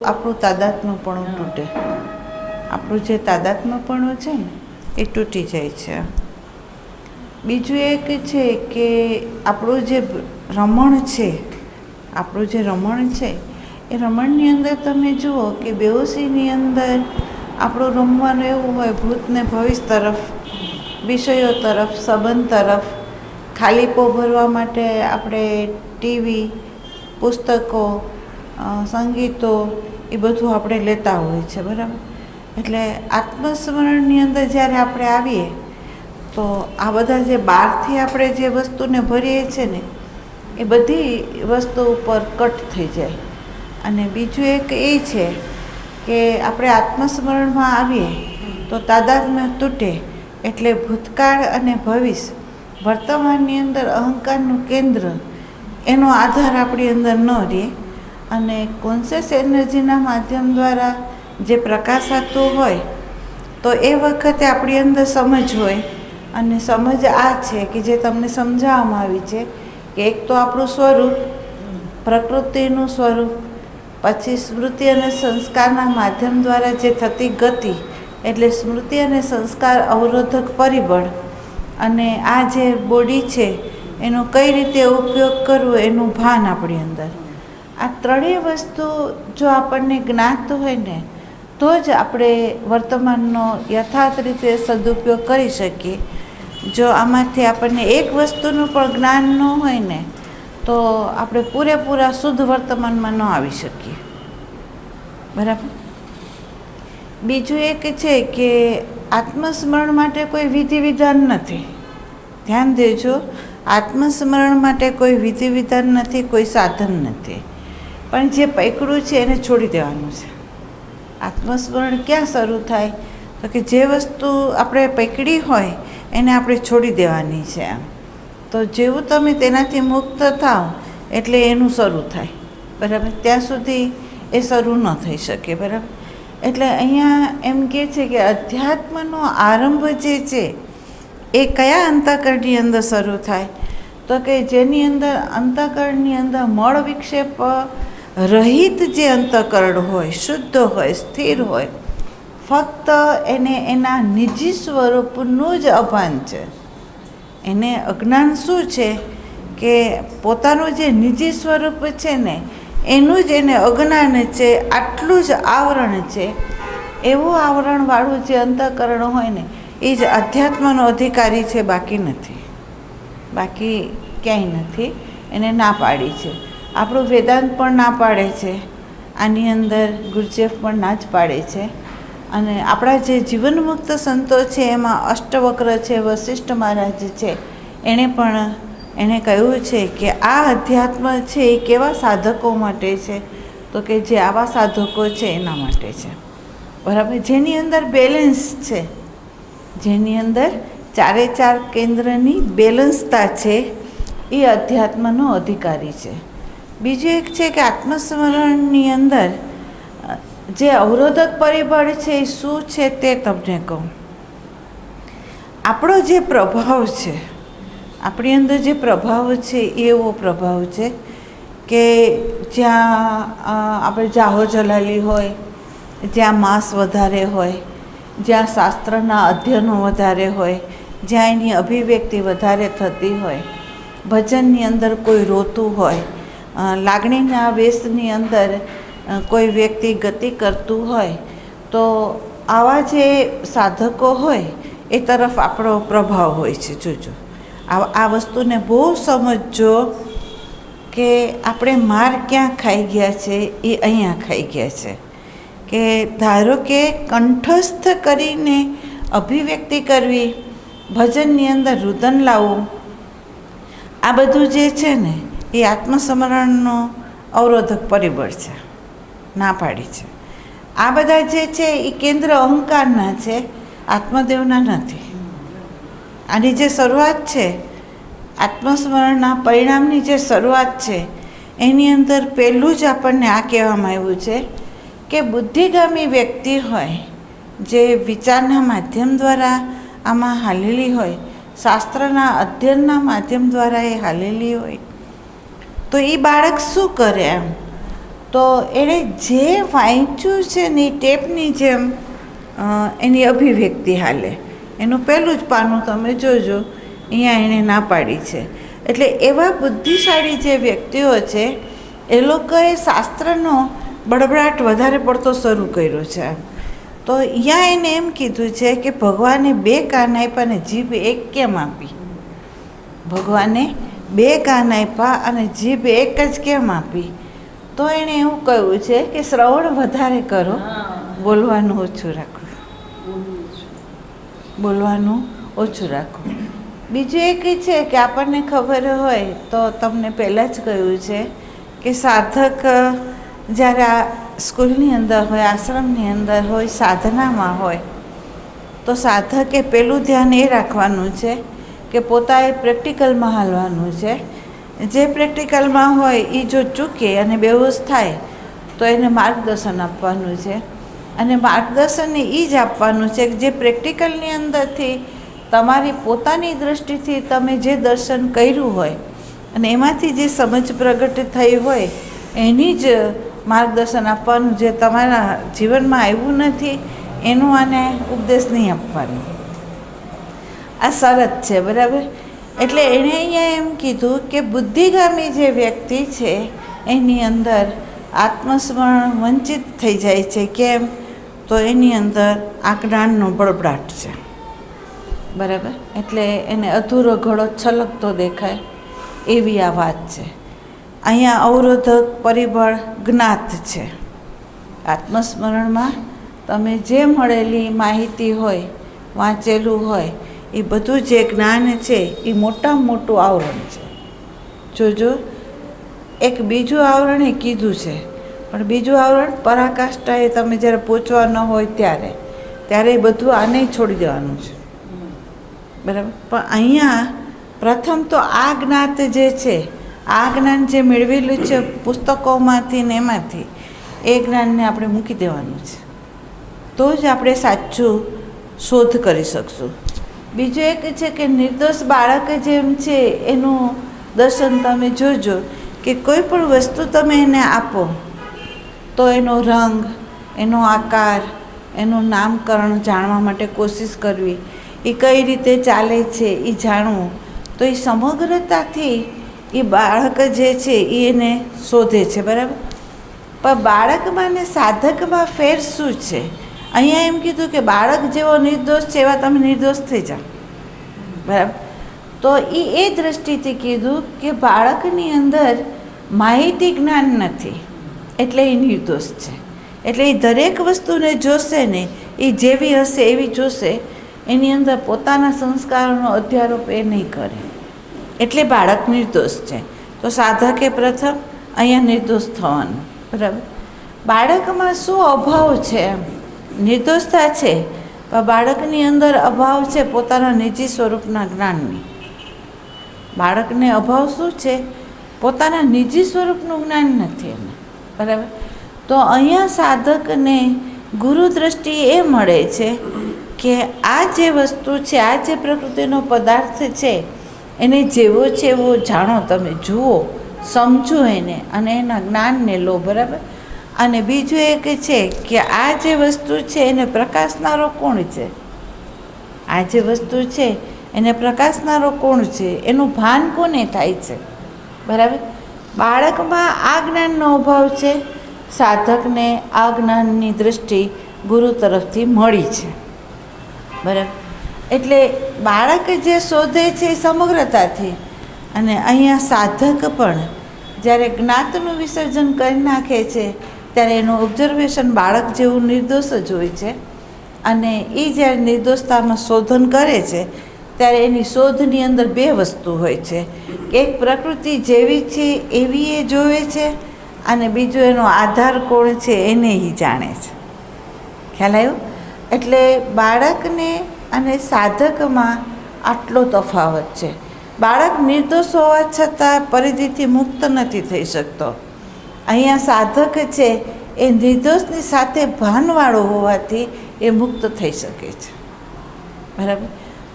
આપણું તાદાત્મ્યપણું તૂટે. આપણું જે તાદાત્મ્યપણું છે ને એ તૂટી જાય છે. બીજું એક છે કે આપણું જે રમણ છે એ રમણની અંદર તમે જુઓ કે બેહોશીની અંદર આપણું રમવાનું એવું હોય ભૂતને ભવિષ્ય તરફ, વિષયો તરફ, સંબંધ તરફ, ખાલીપો ભરવા માટે આપણે ટીવી, પુસ્તકો, સંગીતો એ બધું આપણે લેતા હોઈએ છીએ, બરાબર. એટલે આત્મસ્મરણની અંદર જ્યારે આપણે આવીએ તો આ બધા જે બહારથી આપણે જે વસ્તુને ભરીએ છીએ ને એ બધી વસ્તુ ઉપર કટ થઈ જાય. અને બીજું એક એ છે કે આપણે આત્મસ્મરણમાં આવીએ તો તાદાત્મ્ય તૂટે, એટલે ભૂતકાળ અને ભવિષ્ય, વર્તમાનની અંદર અહંકારનું કેન્દ્ર, એનો આધાર આપણી અંદર ન રહે. અને કોન્શિયસ એનર્જીના માધ્યમ દ્વારા જે પ્રકાશાતું હોય તો એ વખતે આપણી અંદર સમજ હોય. અને સમજ આ છે કે જે તમને સમજાવવામાં આવી છે કે એક તો આપણું સ્વરૂપ, પ્રકૃતિનું સ્વરૂપ, પછી સ્મૃતિ અને સંસ્કારના માધ્યમ દ્વારા જે થતી ગતિ એટલે સ્મૃતિ અને સંસ્કાર અવરોધક પરિબળ, અને આ જે બોડી છે એનો કઈ રીતે ઉપયોગ કરવો એનું ભાન આપણી અંદર. આ ત્રણેય વસ્તુ જો આપણને જ્ઞાત હોય ને તો જ આપણે વર્તમાનનો યથાર્થ રીતે સદુપયોગ કરી શકીએ. જો આમાંથી આપણને એક વસ્તુનું પણ જ્ઞાન ન હોય ને તો આપણે પૂરેપૂરા શુદ્ધ વર્તમાનમાં ન આવી શકીએ, બરાબર. બીજું એક છે કે આત્મસ્મરણ માટે કોઈ વિધિ વિધાન નથી. ધ્યાન દેજો, આત્મસ્મરણ માટે કોઈ વિધિ વિધાન નથી, કોઈ સાધન નથી. પણ જે પકડ્યું છે એને છોડી દેવાનું છે. આત્મસ્મરણ ક્યાં શરૂ થાય તો કે જે વસ્તુ આપણે પકડી હોય એને આપણે છોડી દેવાની છે. તો જેવું તમે તેનાથી મુક્ત થાવ એટલે એનું શરૂ થાય, બરાબર. ત્યાં સુધી એ શરૂ ન થઈ શકે, બરાબર. એટલે અહીંયા એમ કહે છે કે અધ્યાત્મનો આરંભ જે છે એ કયા અંતઃકરણની અંદર શરૂ થાય તો કે જેની અંદર અંતઃકરણની અંદર મળ વિક્ષેપ રહિત જે અંતઃકરણ હોય, શુદ્ધ હોય, સ્થિર હોય, ફક્ત એને એના નિજી સ્વરૂપનું જ અભાન છે. એને અજ્ઞાન શું છે કે પોતાનું જે નિજી સ્વરૂપ છે ને એનું જ એને અજ્ઞાન છે, આટલું જ આવરણ છે. એવું આવરણવાળું જે અંતઃકરણ હોય ને એ જ અધ્યાત્મનો અધિકારી છે, બાકી નથી, બાકી ક્યાંય નથી. એને ના પાડી છે. આપણું વેદાંત પણ ના પાડે છે, આની અંદર ગુરુજેફ પણ ના જ પાડે છે. અને આપણા જે જીવનમુક્ત સંતો છે એમાં અષ્ટવક્ર છે, વશિષ્ઠ મહારાજ છે, એણે કહ્યું છે કે આ અધ્યાત્મ છે એ કેવા સાધકો માટે છે તો કે જે આવા સાધકો છે એના માટે છે, બરાબર. જેની અંદર બેલેન્સ છે, જેની અંદર ચારે ચાર કેન્દ્રની બેલેન્સતા છે, એ અધ્યાત્મનો અધિકારી છે. બીજું એક છે કે આત્મસ્મરણની અંદર જે અવરોધક પરિબળ છે એ શું છે તે તમને કહું. આપણો જે પ્રભાવ છે, આપણી અંદર જે પ્રભાવ છે એ એવો પ્રભાવ છે કે જ્યાં આપણે જાહો જલાલી હોય, જ્યાં માંસ વધારે હોય, જ્યાં શાસ્ત્રના અધ્યયનો વધારે હોય, જ્યાં એની અભિવ્યક્તિ વધારે થતી હોય, ભજનની અંદર કોઈ રોતું હોય, લાગણીના વેશની અંદર કોઈ વ્યક્તિ ગતિ કરતું હોય, તો આવા જે સાધકો હોય એ તરફ આપણો પ્રભાવ હોય છે. જોજો, આ વસ્તુને બહુ સમજજો કે આપણે માર ક્યાં ખાઈ ગયા છે એ અહીંયા ખાઈ ગયા છે. કે ધારો કે કંઠસ્થ કરીને અભિવ્યક્તિ કરવી, ભજનની અંદર રુદન લાવવું, આ બધું જે છે ને એ આત્મસ્મરણનો અવરોધક પરિબળ છે, ના પાડી છે. આ બધા જે છે એ કેન્દ્ર અહંકારના છે, આત્મદેવના નથી. આની જે શરૂઆત છે, આત્મસ્મરણના પરિણામની જે શરૂઆત છે એની અંદર પહેલું જ આપણને આ કહેવામાં આવ્યું છે કે બુદ્ધિગામી વ્યક્તિ હોય, જે વિચારના માધ્યમ દ્વારા આમાં હાલેલી હોય, શાસ્ત્રના અધ્યયનના માધ્યમ દ્વારા એ હાલેલી હોય, તો એ બાળક શું કરે એમ તો એણે જે વાંચ્યું છે ને એ ટેપની જેમ એની અભિવ્યક્તિ હાલે. એનું પહેલું જ પાનું તમે જોજો, અહીંયા એણે ના પાડી છે. એટલે એવા બુદ્ધિશાળી જે વ્યક્તિઓ છે એ લોકોએ શાસ્ત્રનો બળબડાટ વધારે પડતો શરૂ કર્યો છે. તો અહીંયા એને એમ કીધું છે કે ભગવાને 2 કાન આપ્યા અને જીભ એક કેમ આપી? ભગવાને 2 કાન આપ્યા અને જીભ એક જ કેમ આપી? તો એણે એવું કહ્યું છે કે શ્રવણ વધારે કરો, બોલવાનું ઓછું રાખો. બોલવાનું ઓછું રાખો. બીજું એક છે કે આપણને ખબર હોય તો તમને પહેલાં જ કહ્યું છે કે સાધક જ્યારે આ સ્કૂલની અંદર હોય, આશ્રમની અંદર હોય, સાધનામાં હોય, તો સાધકે પહેલું ધ્યાન એ રાખવાનું છે કે પોતાએ પ્રેક્ટિકલમાં હાલવાનું છે. જે પ્રેક્ટિકલમાં હોય એ જો ચૂકે અને બેહોશ થાય તો એને માર્ગદર્શન આપવાનું છે. અને માર્ગદર્શન એ જ આપવાનું છે કે જે પ્રેક્ટિકલની અંદરથી તમારી પોતાની દૃષ્ટિથી તમે જે દર્શન કર્યું હોય અને એમાંથી જે સમજ પ્રગટ થઈ હોય એની જ માર્ગદર્શન આપવાનું. જે તમારા જીવનમાં આવ્યું નથી એનું આને ઉપદેશ નહીં આપવાનું. આ શરત છે, બરાબર? એટલે એણે અહીંયા એમ કીધું કે બુદ્ધિગામી જે વ્યક્તિ છે એની અંદર આત્મસ્મરણ વંચિત થઈ જાય છે. કેમ? તો એની અંદર આ જ્ઞાનનો બળબડાટ છે, બરાબર? એટલે એને અધૂરો ઘડો છલકતો દેખાય એવી આ વાત છે. અહીંયા અવરોધક પરિબળ જ્ઞાત છે. આત્મસ્મરણમાં તમે જે મળેલી માહિતી હોય, વાંચેલું હોય, એ બધું જે જ્ઞાન છે એ મોટામાં મોટું આવરણ છે. જોજો, એક બીજું આવરણ એ કીધું છે, પણ બીજું આવરણ પરાકાષ્ઠાએ તમે જ્યારે પહોંચવા ન હોય ત્યારે એ બધું આને છોડી દેવાનું છે, બરાબર? પણ અહીંયા પ્રથમ તો આ જ્ઞાત જે છે, આ જ્ઞાન જે મેળવેલું છે પુસ્તકોમાંથી ને એમાંથી, એ જ્ઞાનને આપણે મૂકી દેવાનું છે. તો જ આપણે સાચું શોધ કરી શકશું. બીજું એક છે કે નિર્દોષ બાળક જેમ છે એનું દર્શન તમે જોજો કે કોઈ પણ વસ્તુ તમે એને આપો તો એનો રંગ, એનો આકાર, એનું નામકરણ જાણવા માટે કોશિશ કરવી, એ કઈ રીતે ચાલે છે એ જાણવું. તો એ સમગ્રતાથી એ બાળક જે છે એ એને શોધે છે, બરાબર? પણ બાળકમાં ને સાધકમાં ફેર શું છે? અહીંયા એમ કીધું કે બાળક જેવો નિર્દોષ છે એવા તમે નિર્દોષ થઈ જાઓ, બરાબર? તો એ દૃષ્ટિથી કીધું કે બાળકની અંદર માહિતી જ્ઞાન નથી એટલે એ નિર્દોષ છે. એટલે એ દરેક વસ્તુને જોશે ને, એ જેવી હશે એવી જોશે, એની અંદર પોતાના સંસ્કારોનો અધ્યારોપ એ નહીં કરે, એટલે બાળક નિર્દોષ છે. તો સાધકે પ્રથમ અહીંયા નિર્દોષ થવાનું, બરાબર? બાળકમાં શું અભાવ છે? નિર્દોષતા છે પણ બાળકની અંદર અભાવ છે પોતાના નિજી સ્વરૂપના જ્ઞાનની. બાળકને અભાવ શું છે? પોતાના નિજી સ્વરૂપનું જ્ઞાન નથી એને, બરાબર? તો અહીંયા સાધકને ગુરુ દ્રષ્ટિ એ મળે છે કે આ જે વસ્તુ છે, આ જે પ્રકૃતિનો પદાર્થ છે, એને જેવો છે એવો જાણો, તમે જુઓ, સમજો એને અને એના જ્ઞાનને લો, બરાબર? અને બીજું એક છે કે આ જે વસ્તુ છે એને પ્રકાશનારો કોણ છે? આ જે વસ્તુ છે એને પ્રકાશનારો કોણ છે? એનું ભાન કોને થાય છે, બરાબર? બાળકમાં આ જ્ઞાનનો અભાવ છે, સાધકને આ જ્ઞાનની દૃષ્ટિ ગુરુ તરફથી મળી છે, બરાબર? એટલે બાળક જે શોધે છે એ સમગ્રતાથી, અને અહીંયા સાધક પણ જ્યારે જ્ઞાતનું વિસર્જન કરી નાખે છે ત્યારે એનું ઓબ્ઝર્વેશન બાળક જેવું નિર્દોષ જ હોય છે. અને એ જ્યારે નિર્દોષતામાં શોધન કરે છે ત્યારે એની શોધની અંદર 2 વસ્તુ હોય છે. એક પ્રકૃતિ જેવી છે એવી એ જોવે છે, અને બીજો એનો આધાર કોણ છે એને એ જાણે છે. ખ્યાલ આવ્યો? એટલે બાળકને અને સાધકમાં આટલો તફાવત છે. બાળક નિર્દોષ હોવા છતાં પરિધિથી મુક્ત નથી થઈ શકતો. અહીંયા સાધક છે એ નિર્દોષની સાથે ભાનવાળો હોવાથી એ મુક્ત થઈ શકે છે, બરાબર?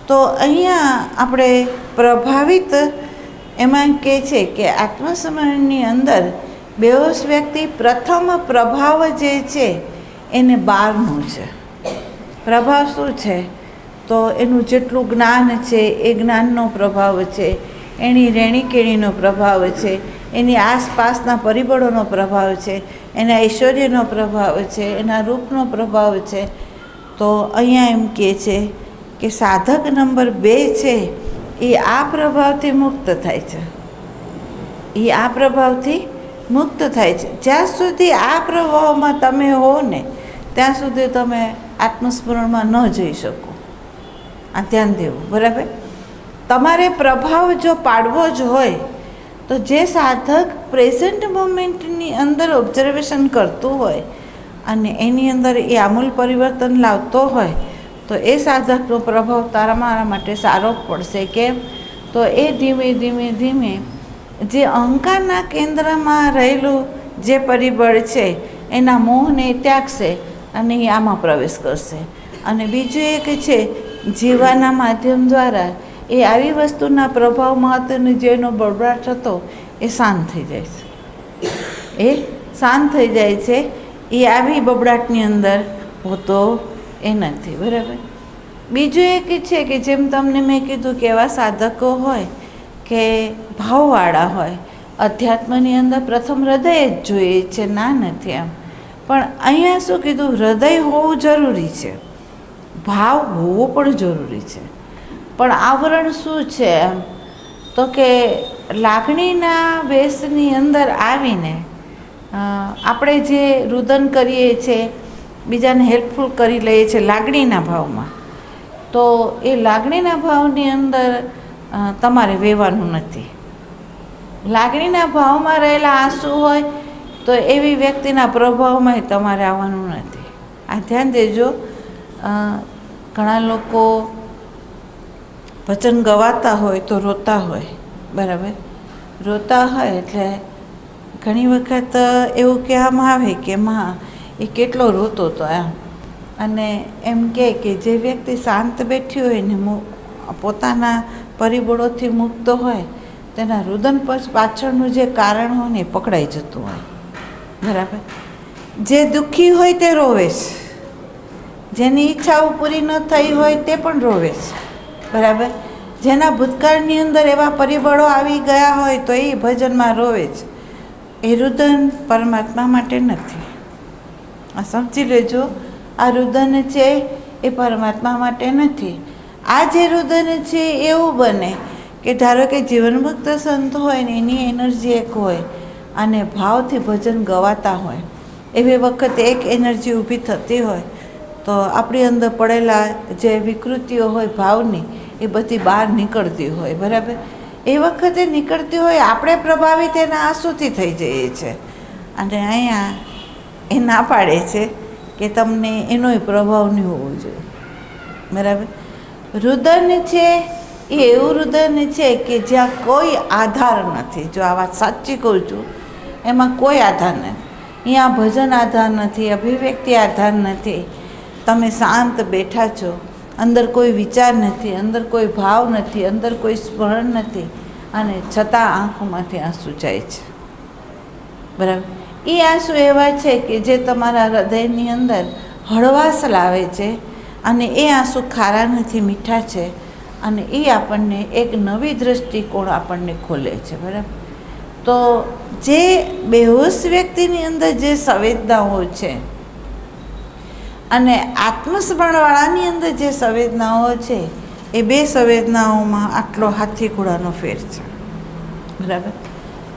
તો અહીંયા આપણે પ્રભાવિત એમાં કહે છે કે આત્મસ્મરણની અંદર બેહોશ વ્યક્તિ પ્રથમ પ્રભાવ જે છે એને બહારનું છે. પ્રભાવ શું છે? તો એનું જેટલું જ્ઞાન છે એ જ્ઞાનનો પ્રભાવ છે, એની રહેણીકેણીનો પ્રભાવ છે, એની આસપાસના પરિબળોનો પ્રભાવ છે, એના ઐશ્વર્યનો પ્રભાવ છે, એના રૂપનો પ્રભાવ છે. તો અહીંયા એમ કહે છે કે સાધક નંબર 2 છે એ આ પ્રભાવથી મુક્ત થાય છે. એ આ પ્રભાવથી મુક્ત થાય છે. જ્યાં સુધી આ પ્રભાવમાં તમે હો ને ત્યાં સુધી તમે આત્મસ્મરણમાં ન જઈ શકો. આ ધ્યાન દેવું, બરાબર? તમારે પ્રભાવ જો પાડવો જ હોય તો જે સાધક પ્રેઝન્ટ મોમેન્ટની અંદર ઓબ્ઝર્વેશન કરતું હોય અને એની અંદર એ આમૂલ પરિવર્તન લાવતો હોય તો એ સાધકનો પ્રભાવ મારા માટે સારો પડશે. કેમ? તો એ ધીમે ધીમે ધીમે જે અહંકારના કેન્દ્રમાં રહેલું જે પરિબળ છે એના મોહને ત્યાગશે અને એ આમાં પ્રવેશ કરશે. અને બીજું એક છે જીવાના માધ્યમ દ્વારા એ આવી વસ્તુના પ્રભાવ મહત્વનો જેનો બળબડાટ હતો એ શાંત થઈ જાય છે. એ શાંત થઈ જાય છે. એ આવી બબડાટની અંદર હોતો એ નથી, બરાબર? બીજું એક છે કે જેમ તમને મેં કીધું કે એવા સાધકો હોય કે ભાવવાળા હોય. અધ્યાત્મની અંદર પ્રથમ હૃદય જ જોઈએ છે, ના નથી આમ. પણ અહીંયા શું કીધું? હૃદય હોવું જરૂરી છે, ભાવ હોવો પણ જરૂરી છે. પણ આવરણ શું છે એમ? તો કે લાગણીના વેશની અંદર આવીને આપણે જે રુદન કરીએ છીએ, બીજાને હેલ્પફુલ કરી લઈએ છીએ લાગણીના ભાવમાં, તો એ લાગણીના ભાવની અંદર તમારે વહેવાનું નથી. લાગણીના ભાવમાં રહેલા આંસુ હોય તો એવી વ્યક્તિના પ્રભાવમાં તમારે આવવાનું નથી. આ ધ્યાન દેજો. ઘણા લોકો ભજન ગવાતા હોય તો રોતા હોય, બરાબર? રોતા હોય એટલે ઘણી વખત એવું કહેવામાં આવે કે માં એ કેટલો રોતો હતો એમ. અને એમ કે જે વ્યક્તિ શાંત બેઠી હોય ને પોતાના પરિબળોથી મુક્ત હોય તેના રુદન પાછળનું જે કારણ હોય ને એ પકડાઈ જતું હોય, બરાબર? જે દુઃખી હોય તે રોવે છે, જેની ઈચ્છાઓ પૂરી ન થઈ હોય તે પણ રોવે છે, બરાબર? જેના ભૂતકાળની અંદર એવા પરિબળો આવી ગયા હોય તો એ ભજનમાં રોવે છે. એ રુદન પરમાત્મા માટે નથી. આ સમજી લેજો. આ રુદન છે એ પરમાત્મા માટે નથી. આ જે રુદન છે એવું બને કે ધારો કે જીવનમુક્ત સંત હોય ને એની એનર્જી એક હોય અને ભાવથી ભજન ગવાતા હોય, એવી વખતે એક એનર્જી ઊભી થતી હોય તો આપણી અંદર પડેલા જે વિકૃતિઓ હોય ભાવની એ બધી બહાર નીકળતી હોય, બરાબર? એ વખતે નીકળતી હોય આપણે પ્રભાવિત એના આંસુથી થઈ જઈએ છીએ. અને અહીંયા એ ના પાડે છે કે તમને એનોય પ્રભાવ નહીં હોવો જોઈએ, બરાબર? રુદન છે એ એવું રુદન છે કે જ્યાં કોઈ આધાર નથી. જો આ વાત સાચી કહું છું, એમાં કોઈ આધાર નથી. અહીંયા ભજન આધાર નથી, અભિવ્યક્તિ આધાર નથી. તમે શાંત બેઠા છો, અંદર કોઈ વિચાર નથી, અંદર કોઈ ભાવ નથી, અંદર કોઈ સ્મરણ નથી, અને છતાં આંખોમાંથી આંસુ જાય છે, બરાબર? એ આંસુ એવા છે કે જે તમારા હૃદયની અંદર હળવાશ લાવે છે. અને એ આંસુ ખારા નથી, મીઠા છે. અને એ આપણને એક નવી દૃષ્ટિકોણ આપણને ખોલે છે, બરાબર? તો જે બેહોશ વ્યક્તિની અંદર જે સંવેદનાઓ છે અને આત્મસ્મરણવાળાની અંદર જે સંવેદનાઓ છે એ બે સંવેદનાઓમાં આટલો હાથી ઘોડાનો ફેર છે, બરાબર?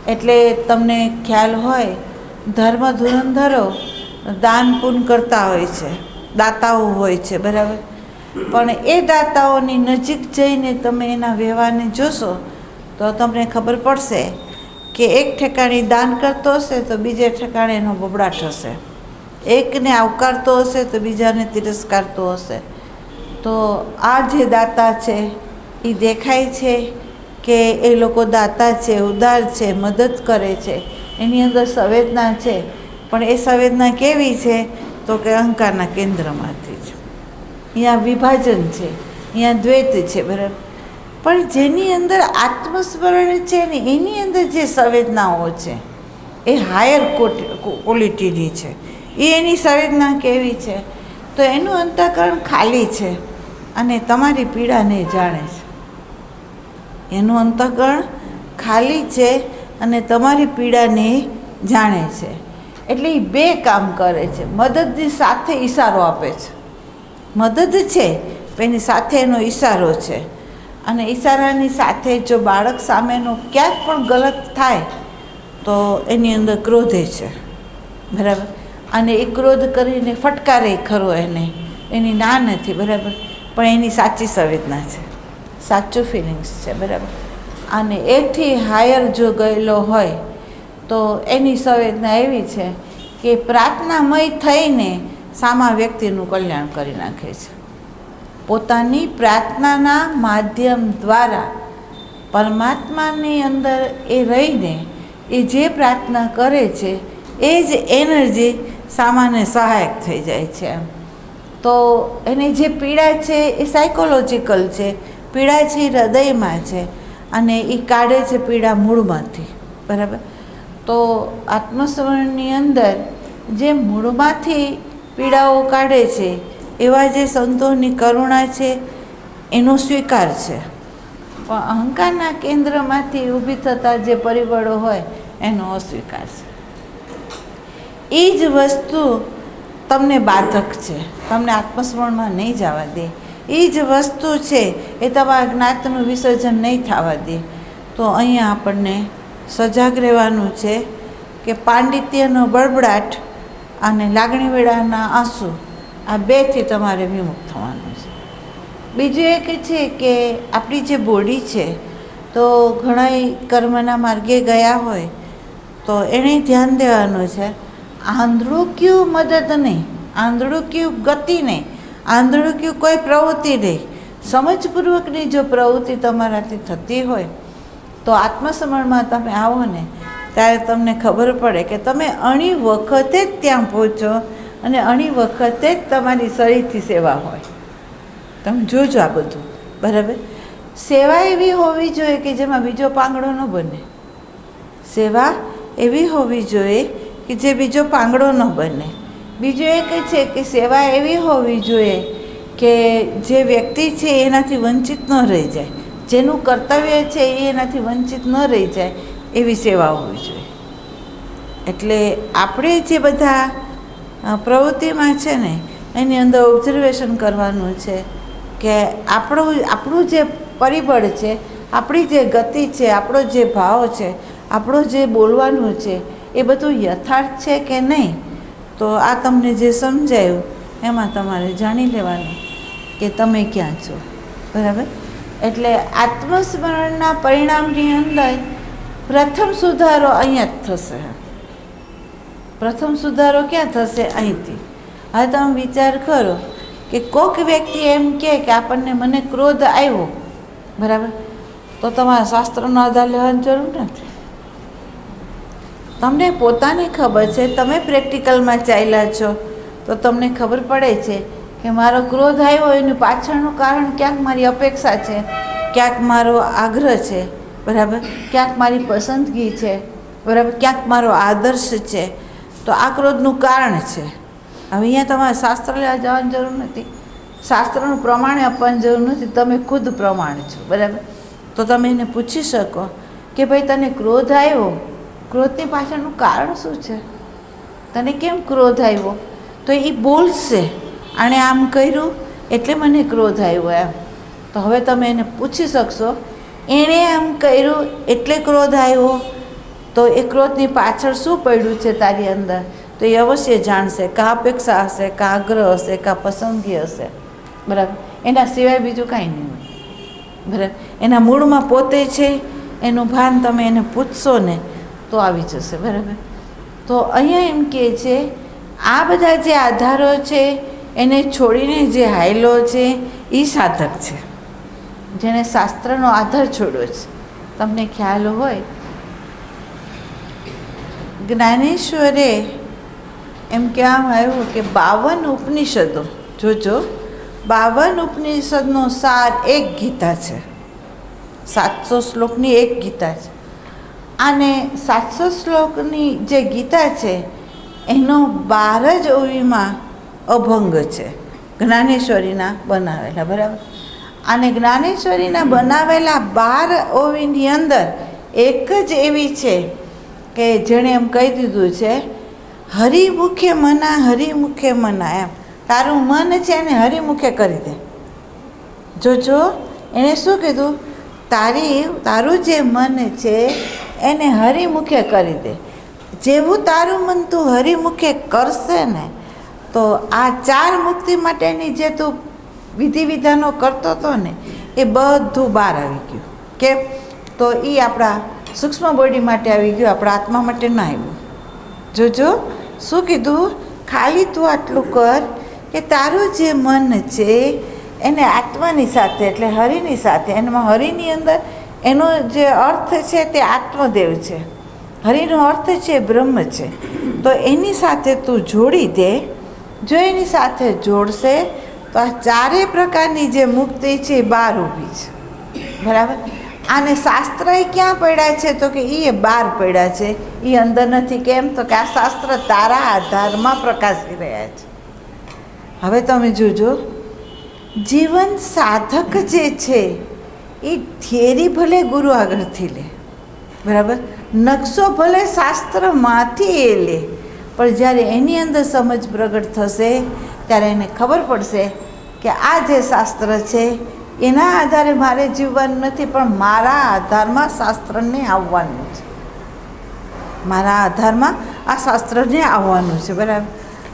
એટલે તમને ખ્યાલ હોય, ધર્મ ધુરંધરો દાન પુણ્ય કરતા હોય છે, દાતાઓ હોય છે, બરાબર? પણ એ દાતાઓની નજીક જઈને તમે એના વ્યવહારને જોશો તો તમને ખબર પડશે કે એક ઠેકાણે દાન કરતો હશે તો બીજે ઠેકાણે એનો બબડાટ હશે, એકને આવકારતો હશે તો બીજાને તિરસ્કારતો હશે. તો આ જે દાતા છે એ દેખાય છે કે એ લોકો દાતા છે, ઉદાર છે, મદદ કરે છે, એની અંદર સંવેદના છે. પણ એ સંવેદના કેવી છે? તો કે અહંકારના કેન્દ્રમાંથી છે. અહીંયા વિભાજન છે, અહીંયા દ્વૈત છે, બરાબર? પણ જેની અંદર આત્મસ્મરણ છે ને એની અંદર જે સંવેદનાઓ છે એ હાયર ક્વોલિટીની છે. એ એની સંવેદના કેવી છે, તો એનું અંતઃકરણ ખાલી છે અને તમારી પીડાને જાણે છે. એનું અંતઃકરણ ખાલી છે અને તમારી પીડાને જાણે છે. એટલે એ બે કામ કરે છે. મદદની સાથે ઈશારો આપે છે. મદદ છે પણ એની સાથે એનો ઈશારો છે. અને ઈશારાની સાથે જો બાળક સામેનું ક્યાંક પણ ગલત થાય તો એની અંદર ક્રોધે છે, બરાબર. અને એ ક્રોધ કરીને ફટકારે ખરો એને, એની ના નથી, બરાબર, પણ એની સાચી સંવેદના છે, સાચું ફિલિંગ્સ છે, બરાબર. અને એથી હાયર જો ગયેલો હોય તો એની સંવેદના એવી છે કે પ્રાર્થનામય થઈને સામા વ્યક્તિનું કલ્યાણ કરી નાખે છે. પોતાની પ્રાર્થનાના માધ્યમ દ્વારા પરમાત્માની અંદર એ રહીને એ જે પ્રાર્થના કરે છે એ જ એનર્જી સામાન્ય સહાયક થઈ જાય છે. તો એને જે પીડા છે એ સાયકોલોજીકલ છે, પીડા છે એ હૃદયમાં છે અને એ કાઢે છે પીડા મૂળમાંથી, બરાબર. તો આત્મસ્મરણની અંદર જે મૂળમાંથી પીડાઓ કાઢે છે એવા જે સંતોની કરુણા છે એનો સ્વીકાર છે. પણ અહંકારના કેન્દ્રમાંથી ઊભી થતા જે પરિબળો હોય એનો અસ્વીકાર છે. એ જ વસ્તુ તમને બાધક છે, તમને આત્મસ્મરણમાં નહીં જવા દે. એ જ વસ્તુ છે એ તમારા જ્ઞાતનું વિસર્જન નહીં થવા દે. તો અહીંયા આપણને સજાગ રહેવાનું છે કે પાંડિત્યનો બળબડાટ અને લાગણી વેળાના આંસુ આ બેથી તમારે વિમુખ થવાનું છે. બીજું એક છે કે આપણી જે બોડી છે તો ઘણા કર્મના માર્ગે ગયા હોય તો એણે ધ્યાન દેવાનું છે. આંધળું ક્યું મદદ નહીં, આંધળું ક્યું ગતિ નહીં, આંધળું ક્યું કોઈ પ્રવૃત્તિ નહીં. સમજપૂર્વકની જો પ્રવૃત્તિ તમારાથી થતી હોય તો આત્મસ્મરણમાં તમે આવો ને ત્યારે તમને ખબર પડે કે તમે અણી વખતે જ ત્યાં પહોંચો અને અણી વખતે જ તમારી શરીરથી સેવા હોય. તમે જોજો આ બધું, બરાબર. સેવા એવી હોવી જોઈએ કે જેમાં બીજો પાંગડો ન બને. સેવા એવી હોવી જોઈએ કે જે બીજો પાંગડો ન બને. બીજું એક છે કે સેવા એવી હોવી જોઈએ કે જે વ્યક્તિ છે એનાથી વંચિત ન રહી જાય, જેનું કર્તવ્ય છે એ એનાથી વંચિત ન રહી જાય એવી સેવા હોવી જોઈએ. એટલે આપણે જે બધા પ્રવૃત્તિમાં છે ને એની અંદર ઓબ્ઝર્વેશન કરવાનું છે કે આપણું જે પરિબળ છે, આપણી જે ગતિ છે, આપણો જે ભાવ છે, આપણો જે બોલવાનું છે એ બધું યથાર્થ છે કે નહીં. તો આ તમને જે સમજાયું એમાં તમારે જાણી લેવાનું કે તમે ક્યાં છો, બરાબર. એટલે આત્મસ્મરણના પરિણામની અંદર પ્રથમ સુધારો અહીંયા જ થશે. પ્રથમ સુધારો ક્યાં થશે? અહીંથી. હવે તમે વિચાર કરો કે કોઈક વ્યક્તિ એમ કહે કે આપણને મને ક્રોધ આવ્યો, બરાબર, તો તમારા શાસ્ત્રનો આધાર લેવાની જરૂર નથી. તમને પોતાને ખબર છે, તમે પ્રેક્ટિકલમાં ચાલ્યા છો તો તમને ખબર પડે છે કે મારો ક્રોધ આવ્યો એનું પાછળનું કારણ ક્યાંક મારી અપેક્ષા છે, ક્યાંક મારો આગ્રહ છે, બરાબર, ક્યાંક મારી પસંદગી છે, બરાબર, ક્યાંક મારો આદર્શ છે. તો આ ક્રોધનું કારણ છે. હવે અહીંયા તમારે શાસ્ત્ર લેવા જવાની જરૂર નથી, શાસ્ત્રનું પ્રમાણે આપવાની જરૂર નથી, તમે ખુદ પ્રમાણ છો, બરાબર. તો તમે એને પૂછી શકો કે ભાઈ તને ક્રોધ આવ્યો, ક્રોધની પાછળનું કારણ શું છે? તને કેમ ક્રોધ આવ્યો? તો એ બોલશે આણે આમ કર્યું એટલે મને ક્રોધ આવ્યો એમ. તો હવે તમે એને પૂછી શકશો એણે આમ કર્યું એટલે ક્રોધ આવ્યો, તો એ ક્રોધની પાછળ શું પડ્યું છે તારી અંદર? તો એ અવશ્ય જાણશે. કાં અપેક્ષા હશે, કાં આગ્રહ હશે, કાં પસંદગી હશે, બરાબર. એના સિવાય બીજું કાંઈ નહીં હોય, બરાબર. એના મૂળમાં પોતે છે એનું ભાન તમે એને પૂછશો ને તો આવી જશે, બરાબર. તો અહીંયા એમ કહે છે આ બધા જે આધારો છે એને છોડીને જે હાયલો છે એ સાધક છે, જેણે શાસ્ત્રનો આધાર છોડ્યો છે. તમને ખ્યાલ હોય જ્ઞાનેશ્વરે એમ કહેવામાં આવ્યું કે 52 ઉપનિષદો, જોજો 52 ઉપનિષદનો સાર એક ગીતા છે. 700 શ્લોકની એક ગીતા છે. અને 700 શ્લોકની જે ગીતા છે એનો 12 જ ઓવીમાં અભંગ છે, જ્ઞાનેશ્વરીના બનાવેલા, બરાબર. અને જ્ઞાનેશ્વરીના બનાવેલા 12 ઓવીની અંદર એક જ એવી છે કે જેણે એમ કહી દીધું છે, હરિમુખે મના હરિમુખે મના, એમ તારું મન છે એને હરિમુખે કરી દે. જોજો એણે શું કીધું, તારું જે મન છે એને હરિમુખે કરી દે. જેવું તારું મન તું હરિમુખે કરશે ને તો આ 4 મુક્તિ માટેની જે તું વિધિ વિધાનો કરતો હતો ને એ બધું બહાર આવી ગયું. કેમ? તો એ આપણા સૂક્ષ્મ બોડી માટે આવી ગયું, આપણા આત્મા માટે ના આવ્યું. જોજો શું કીધું, ખાલી તું આટલું કર કે તારું જે મન છે એને આત્માની સાથે એટલે હરિની સાથે, એમાં હરિની અંદર એનો જે અર્થ છે તે આત્મદેવ છે, હરિનો અર્થ છે બ્રહ્મ છે. તો એની સાથે તું જોડી દે. જો એની સાથે જોડશે તો આ 4 પ્રકારની જે મુક્તિ છે એ બહાર ઊભી છે, બરાબર. આને શાસ્ત્ર ક્યાં પડ્યા છે તો કે એ બહાર પડ્યા છે, એ અંદર નથી. કેમ? તો કે આ શાસ્ત્ર તારા આધારમાં પ્રકાશી રહ્યા છે. હવે તમે જોજો, જીવન સાધક જે છે એ થિયરી ભલે ગુરુ આગળથી લે, બરાબર, નકશો ભલે શાસ્ત્રમાંથી એ લે, પણ જ્યારે એની અંદર સમજ પ્રગટ થશે ત્યારે એને ખબર પડશે કે આ જે શાસ્ત્ર છે એના આધારે મારે જીવવાનું નથી, પણ મારા આધારમાં શાસ્ત્રને આવવાનું છે, મારા આધારમાં આ શાસ્ત્રને આવવાનું છે, બરાબર.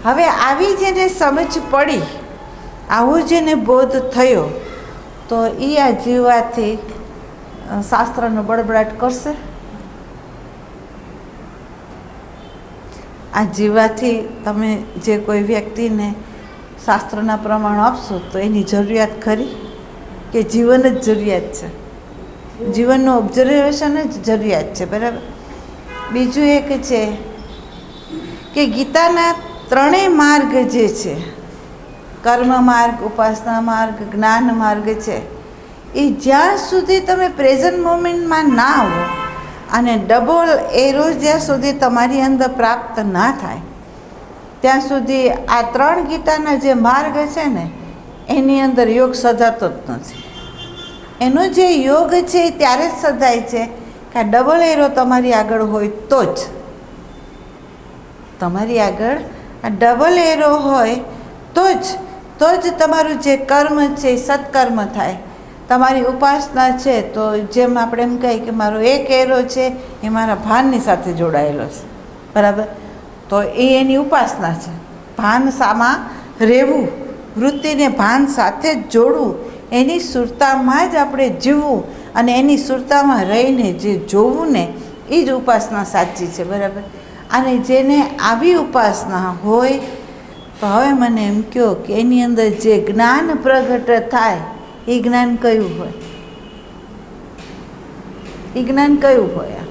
હવે આવી જેને સમજ પડી, આવો જેને બોધ થયો, તો એ આ જીવવાથી શાસ્ત્રનો બળબડાટ કરશે. આ જીવવાથી તમે જે કોઈ વ્યક્તિને શાસ્ત્રના પ્રમાણો આપશો તો એની જરૂરિયાત ખરી કે જીવન જ જરૂરિયાત છે, જીવનનું ઓબ્ઝર્વેશન જ જરૂરિયાત છે, બરાબર. બીજું એક છે કે ગીતાના 3 માર્ગ જે છે, કર્મ માર્ગ, ઉપાસના માર્ગ, જ્ઞાન માર્ગ છે, એ જ્યાં સુધી તમે પ્રેઝન્ટ મોમેન્ટમાં ના આવો અને ડબલ એરો જ્યાં સુધી તમારી અંદર પ્રાપ્ત ના થાય ત્યાં સુધી આ 3 ગીતાના જે માર્ગ છે ને એની અંદર યોગ સધાતો જ નથી. એનો જે યોગ છે એ ત્યારે જ સધાય છે કે આ ડબલ એરો તમારી આગળ હોય તો જ, તમારી આગળ આ ડબલ એરો હોય તો જ તમારું જે કર્મ છે એ સત્કર્મ થાય. તમારી ઉપાસના છે તો જેમ આપણે એમ કહીએ કે મારો એક એરો છે એ મારા ભાનની સાથે જોડાયેલો છે, બરાબર, તો એ એની ઉપાસના છે. ભાન સામાં રહેવું, વૃત્તિને ભાન સાથે જ જોડવું, એની સુરતામાં જ આપણે જીવવું અને એની સુરતામાં રહીને જે જોવું ને એ જ ઉપાસના સાચી છે, બરાબર. અને જેને આવી ઉપાસના હોય તો હવે મને એમ કહો કે એની અંદર જે જ્ઞાન પ્રગટ થાય એ જ્ઞાન કયું હોય? એ જ્ઞાન કયું હોય?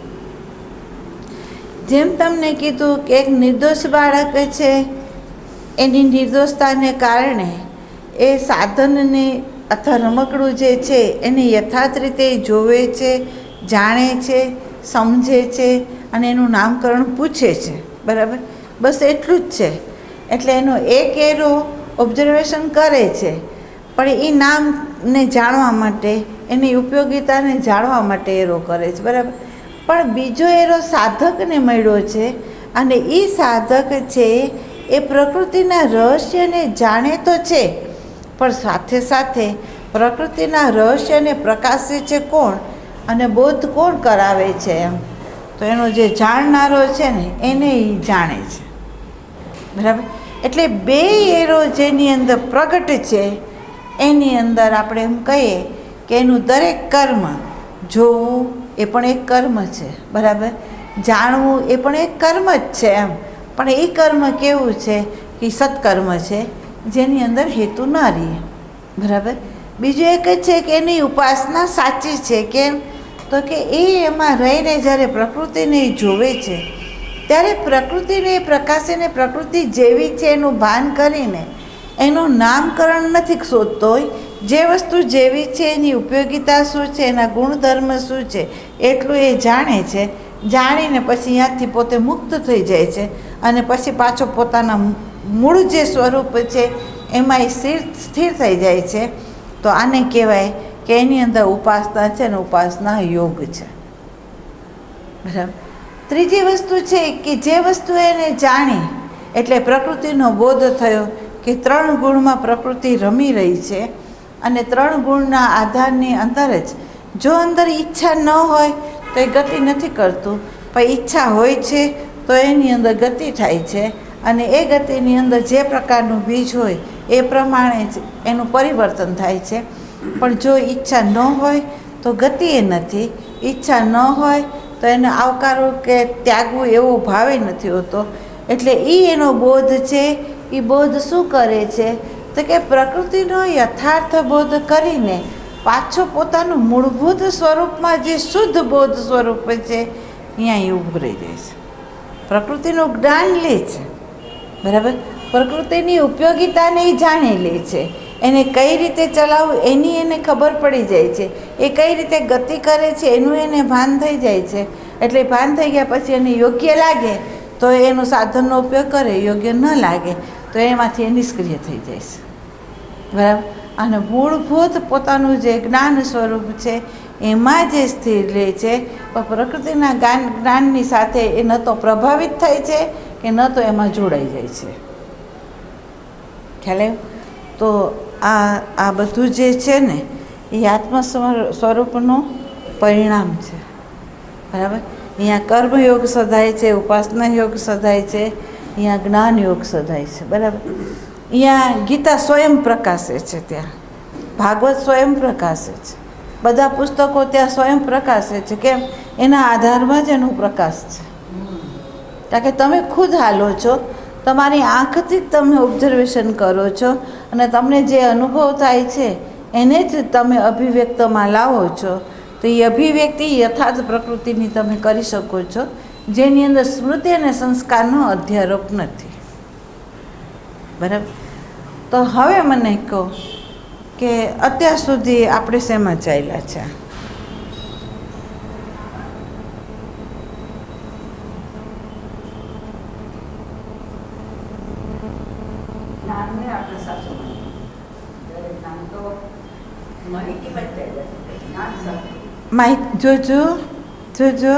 જેમ તમને કીધું કે એક નિર્દોષ બાળક છે, એની નિર્દોષતાને કારણે એ સાધનને અથવા રમકડું જે છે એને યથાર્થ રીતે જોવે છે, જાણે છે, સમજે છે અને એનું નામકરણ પૂછે છે, બરાબર. બસ એટલું જ છે. એટલે એનો એક એરો ઓબ્ઝર્વેશન કરે છે, પણ એ નામને જાણવા માટે, એની ઉપયોગિતાને જાણવા માટે એરો કરે છે, બરાબર. પણ બીજો એરો સાધકને મળ્યો છે અને એ સાધક છે એ પ્રકૃતિના રહસ્યને જાણે તો છે, પણ સાથે સાથે પ્રકૃતિના રહસ્યને પ્રકાશે છે કોણ અને બોધ કોણ કરાવે છે? એમ તો એનો જે જાણનારો છે ને એને એ જાણે છે, બરાબર. એટલે 2 એરો જેની અંદર પ્રગટ છે એની અંદર આપણે એમ કહીએ કે એનું દરેક કર્મ, જોવું એ પણ એક કર્મ છે, બરાબર, જાણવું એ પણ એક કર્મ જ છે, એમ. પણ એ કર્મ કેવું છે કે સત્કર્મ છે જેની અંદર હેતુ ના રહે, બરાબર. બીજું એક જ છે કે એની ઉપાસના સાચી છે. કેમ? તો કે એ એમાં રહીને જ્યારે પ્રકૃતિને જોવે છે ત્યારે પ્રકૃતિને પ્રકાશીને પ્રકૃતિ જેવી છે એનું ભાન કરીને એનું નામકરણ નથી શોધતો હોય, જે વસ્તુ જેવી છે એની ઉપયોગિતા શું છે, એના ગુણધર્મ શું છે એટલું એ જાણે છે જાણીને પછી ત્યાંથી પોતે મુક્ત થઈ જાય છે અને પછી પાછો પોતાના મૂળ જે સ્વરૂપ છે એમાં સ્થિર થઈ જાય છે. તો આને કહેવાય કે એની અંદર ઉપાસના છે ને ઉપાસના યોગ છે. બરાબર. ત્રીજી વસ્તુ છે કે જે વસ્તુ એને જાણી એટલે પ્રકૃતિનો બોધ થયો કે 3 ગુણમાં પ્રકૃતિ રમી રહી છે અને 3 ગુણના આધારની અંદર જ જો અંદર ઈચ્છા ન હોય તો એ ગતિ નથી કરતું, પણ ઈચ્છા હોય છે તો એની અંદર ગતિ થાય છે અને એ ગતિની અંદર જે પ્રકારનું બીજ હોય એ પ્રમાણે જ એનું પરિવર્તન થાય છે. પણ જો ઈચ્છા ન હોય તો ગતિ એ નથી, ઈચ્છા ન હોય તો એને આવકારવું કે ત્યાગવું એવો ભાવે નથી હોતો. એટલે એનો બોધ છે. એ બોધ શું કરે છે તો કે પ્રકૃતિનો યથાર્થ બોધ કરીને પાછો પોતાનું મૂળભૂત સ્વરૂપમાં જે શુદ્ધ બોધ સ્વરૂપ છે અહીંયા એ ઊભું રહી જાય છે. પ્રકૃતિનું જ્ઞાન લે છે. બરાબર. પ્રકૃતિની ઉપયોગિતાને એ જાણી લે છે. એને કઈ રીતે ચલાવવું એની એને ખબર પડી જાય છે. એ કઈ રીતે ગતિ કરે છે એનું એને ભાન થઈ જાય છે. એટલે ભાન થઈ ગયા પછી એને યોગ્ય લાગે તો એનું સાધનનો ઉપયોગ કરે, યોગ્ય ન લાગે તો એમાંથી એ નિષ્ક્રિય થઈ જાય છે. બરાબર. અને મૂળભૂત પોતાનું જે જ્ઞાન સ્વરૂપ છે એમાં જે સ્થિર રહે છે, પણ પ્રકૃતિના જ્ઞાનની સાથે એ ન તો પ્રભાવિત થાય છે કે ન તો એમાં જોડાઈ જાય છે. ખ્યાલ આવ્યો? તો આ બધું જે છે ને એ આત્મ સ્વરૂપનું પરિણામ છે. બરાબર. અહીંયા કર્મયોગ સધાય છે, ઉપાસના યોગ સધાય છે, અહીંયા જ્ઞાન યોગ સધાય છે. બરાબર. અહીંયા ગીતા સ્વયં પ્રકાશે છે, ત્યાં ભાગવત સ્વયં પ્રકાશે છે, બધા પુસ્તકો ત્યાં સ્વયં પ્રકાશે છે. કેમ? એના આધારમાં જ એનું પ્રકાશ છે. કારણ કે તમે ખુદ હાલો છો, તમારી આંખથી જ તમે ઓબ્ઝર્વેશન કરો છો અને તમને જે અનુભવ થાય છે એને જ તમે અભિવ્યક્તમાં લાવો છો. તો એ અભિવ્યક્તિ યથાર્થ પ્રકૃતિની તમે કરી શકો છો, જેની અંદર સ્મૃતિ અને સંસ્કારનો અધ્યારોપ નથી. બરાબર. તો હવે મને કહો કે અત્યાર સુધી આપણે શેમાં ચાલ્યા છે? જોજો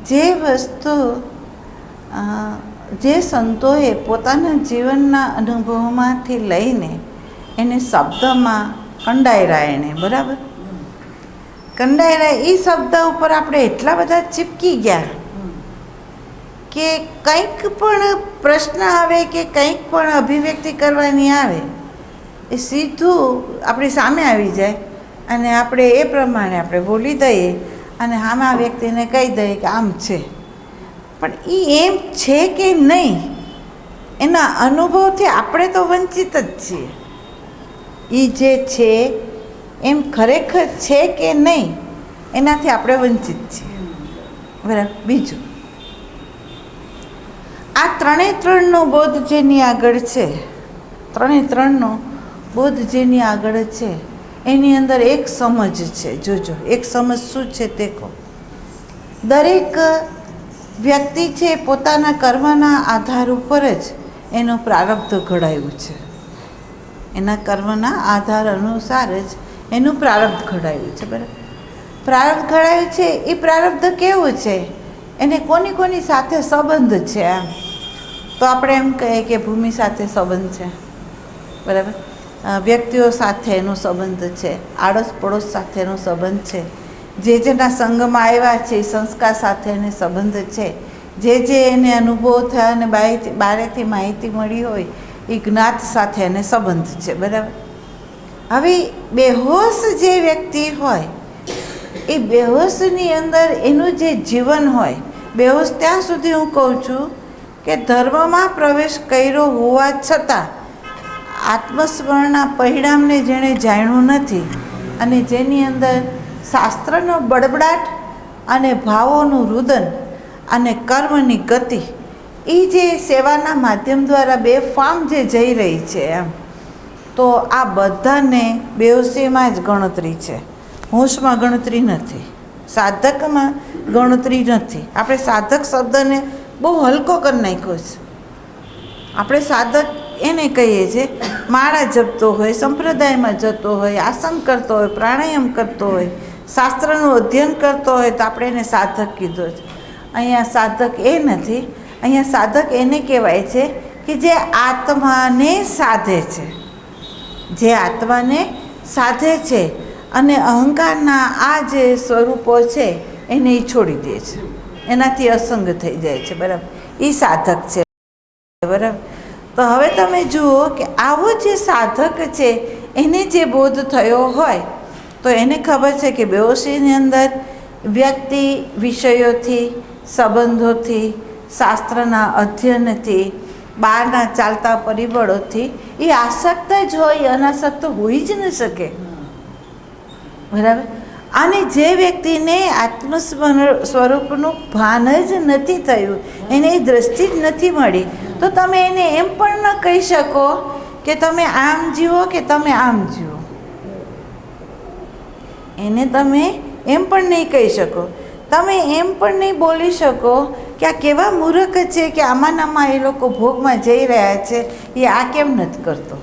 જે વસ્તુ જે સંતોએ પોતાના જીવનના અનુભવમાંથી લઈને એને શબ્દમાં કંડાયરા એણે. બરાબર. કંડાયરા એ શબ્દ ઉપર આપણે એટલા બધા ચીપકી ગયા કે કંઈક પણ પ્રશ્ન આવે કે કંઈક પણ અભિવ્યક્તિ કરવાની આવે એ સીધું આપણી સામે આવી જાય અને આપણે એ પ્રમાણે આપણે બોલી દઈએ અને આમાં વ્યક્તિને કહી દઈએ કે આમ છે. પણ એ એમ છે કે નહીં એના અનુભવથી આપણે તો વંચિત જ છીએ. એ જે છે એમ ખરેખર છે કે નહીં એનાથી આપણે વંચિત છીએ. બરાબર. બીજું, આ 3નો બોધ જેની આગળ છે, 3નો બોધ જેની આગળ છે એની અંદર એક સમજ છે. જોજો, એક સમજ શું છે તે કહો. દરેક વ્યક્તિ છે પોતાના કર્મના આધાર ઉપર જ એનું પ્રારબ્ધ ઘડાયું છે. એના કર્મના આધાર અનુસાર જ એનું પ્રારબ્ધ ઘડાયું છે. બરાબર. પ્રારબ્ધ ઘડાયું છે એ પ્રારબ્ધ કેવું છે, એને કોની સાથે સંબંધ છે? આમ તો આપણે એમ કહીએ કે ભૂમિ સાથે સંબંધ છે. બરાબર. વ્યક્તિઓ સાથેનો સંબંધ છે, આડોશ પડોશ સાથેનો સંબંધ છે, જેના સંગમાં આવ્યા છે એ સંસ્કાર સાથેનો સંબંધ છે, જે એને અનુભવ થયા અને બારેથી માહિતી મળી હોય એ જ્ઞાત સાથે એને સંબંધ છે. બરાબર. હવે બેહોશ જે વ્યક્તિ હોય એ બેહોશની અંદર એનું જે જીવન હોય, બેહોશ ત્યાં સુધી હું કહું છું કે ધર્મમાં પ્રવેશ કર્યો હોવા છતાં આત્મસ્મરણના પરિણામને જેણે જાણ્યું નથી અને જેની અંદર શાસ્ત્રનો બડબડાટ અને ભાવોનું રુદન અને કર્મની ગતિ એ જે સેવાના માધ્યમ દ્વારા બેફામ જે જઈ રહી છે, એમ તો આ બધાને બેહોશીમાં જ ગણતરી છે, હોશમાં ગણતરી નથી. સાધકમાં ગણતરી નથી. આપણે સાધક શબ્દને બહુ હલકો કરી નાખ્યો છે. આપણે સાધક એને કહીએ છીએ માળા જપતો હોય, સંપ્રદાયમાં જતો હોય, આસન કરતો હોય, પ્રાણાયામ કરતો હોય, શાસ્ત્રનું અધ્યયન કરતો હોય તો આપણે એને સાધક કીધો છે. અહીંયા સાધક એ નથી. અહીંયા સાધક એને કહેવાય છે કે જે આત્માને સાધે છે, જે આત્માને સાધે છે અને અહંકારના આ જે સ્વરૂપો છે એને એ છોડી દે છે, એનાથી અસંગ થઈ જાય છે. બરાબર, એ સાધક છે. બરાબર, તો હવે તમે જુઓ કે આવો જે સાધક છે એને જે બોધ થયો હોય તો એને ખબર છે કે બેહોશીની અંદર વ્યક્તિ વિષયોથી, સંબંધોથી, શાસ્ત્રના અધ્યયનથી, બહારના ચાલતા પરિબળોથી એ આસક્ત જ હોય, અનાસક્ત હોઈ જ ન શકે. બરાબર, અને જે વ્યક્તિને આત્મ સ્વરૂપનું ભાન જ નથી થયું, એને એ દ્રષ્ટિ જ નથી મળી, તો તમે એને એમ પણ ન કહી શકો કે તમે આમ જીવો કે તમે આમ જીવો. એને તમે એમ પણ નહીં કહી શકો. તમે એમ પણ નહીં બોલી શકો કે આ કેવા મૂર્ખ છે કે આમાંનામાં એ લોકો ભોગમાં જઈ રહ્યા છે, એ આ કેમ નથી કરતો.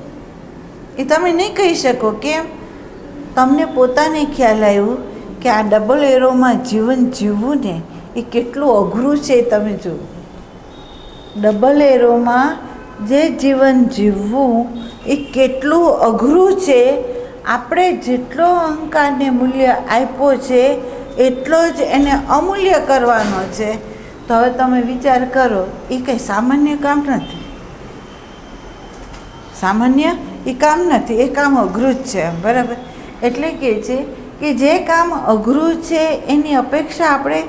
એ તમે નહીં કહી શકો. કેમ? તમને પોતાને ખ્યાલ આવ્યું કે આ ડબલ એરોમાં જીવન જીવવું ને એ કેટલું અઘરું છે. તમે જુઓ, ડબલ એરોમાં જે જીવન જીવવું એ કેટલું અઘરું છે. આપણે જેટલો અહંકારને મૂલ્ય આપ્યો છે એટલો જ એને અમૂલ્ય કરવાનો છે. તો હવે તમે વિચાર કરો, એ કંઈ સામાન્ય કામ નથી. સામાન્ય એ કામ નથી, એ કામ અઘરું જ છે. બરાબર, એટલે કે છે કે જે કામ અઘરું છે એની અપેક્ષા આપણે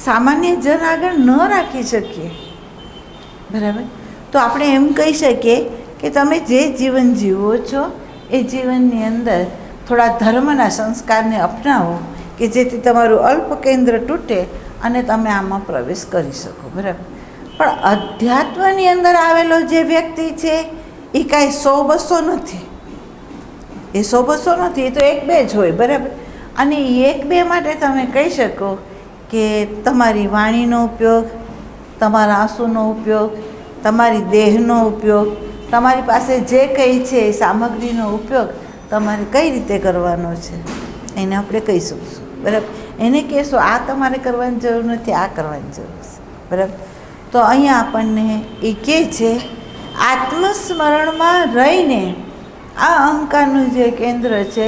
સામાન્ય જન આગળ ન રાખી શકીએ. બરાબર, તો આપણે એમ કહી શકીએ કે તમે જે જીવન જીવો છો એ જીવનની અંદર થોડા ધર્મના સંસ્કારને અપનાવો કે જેથી તમારું અલ્પ કેન્દ્ર તૂટે અને તમે આમાં પ્રવેશ કરી શકો. બરાબર, પણ અધ્યાત્મની અંદર આવેલો જે વ્યક્તિ છે એ કાંઈ 100-200 નથી. એ 100-200 નથી, એ તો 1-2 જ હોય. બરાબર, અને એ 1-2 માટે તમે કહી શકો કે તમારી વાણીનો ઉપયોગ, તમારા આંસુનો ઉપયોગ, તમારી દેહનો ઉપયોગ, તમારી પાસે જે કંઈ છે એ સામગ્રીનો ઉપયોગ તમારે કઈ રીતે કરવાનો છે એને આપણે કહી શકીશું. બરાબર, એને કહેશો આ તમારે કરવાની જરૂર નથી, આ કરવાની જરૂર છે. બરાબર, તો અહીંયા આપણને એ કહે છે આત્મસ્મરણમાં રહીને આ અહંકારનું જે કેન્દ્ર છે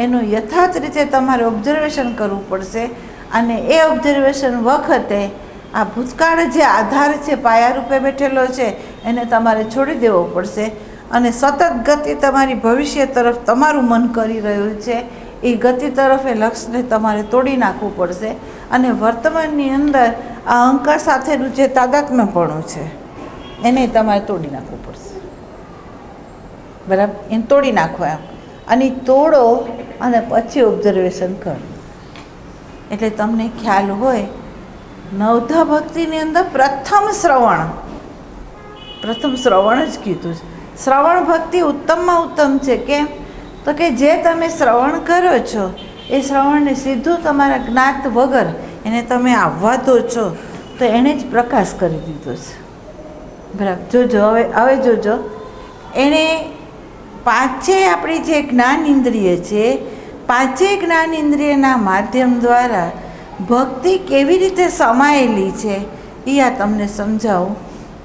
એનું યથાર્થ રીતે તમારે ઓબ્ઝર્વેશન કરવું પડશે. અને એ ઓબ્ઝર્વેશન વખતે આ ભૂતકાળ જે આધાર છે, પાયા રૂપે બેઠેલો છે, એને તમારે છોડી દેવો પડશે. અને સતત ગતિ તમારી ભવિષ્ય તરફ તમારું મન કરી રહ્યું છે, એ ગતિ તરફ એ લક્ષ્યને તમારે તોડી નાખવું પડશે. અને વર્તમાનની અંદર આ અહંકાર સાથેનું જે તાદાત્મ્યપણું છે એને તમારે તોડી નાખવું પડશે. બરાબર, એને તોડી નાખો એમ, અને તોડો અને પછી ઓબ્ઝર્વેશન કરો. એટલે તમને ખ્યાલ હોય, નવધા ભક્તિની અંદર પ્રથમ શ્રવણ જ કીધું છે. શ્રવણ ભક્તિ ઉત્તમમાં ઉત્તમ છે. કેમ? તો કે જે તમે શ્રવણ કરો છો એ શ્રવણને સીધું તમારા જ્ઞાત વગર એને તમે આવવા દો છો તો એણે જ પ્રકાશ કરી દીધો છે. બરાબર, જોજો હવે જોજો, એણે પાંચેય આપણી જે જ્ઞાન ઇન્દ્રિય છે, પાંચેય જ્ઞાન ઇન્દ્રિયના માધ્યમ દ્વારા ભક્તિ કેવી રીતે સમાયેલી છે એ આ તમને સમજાવું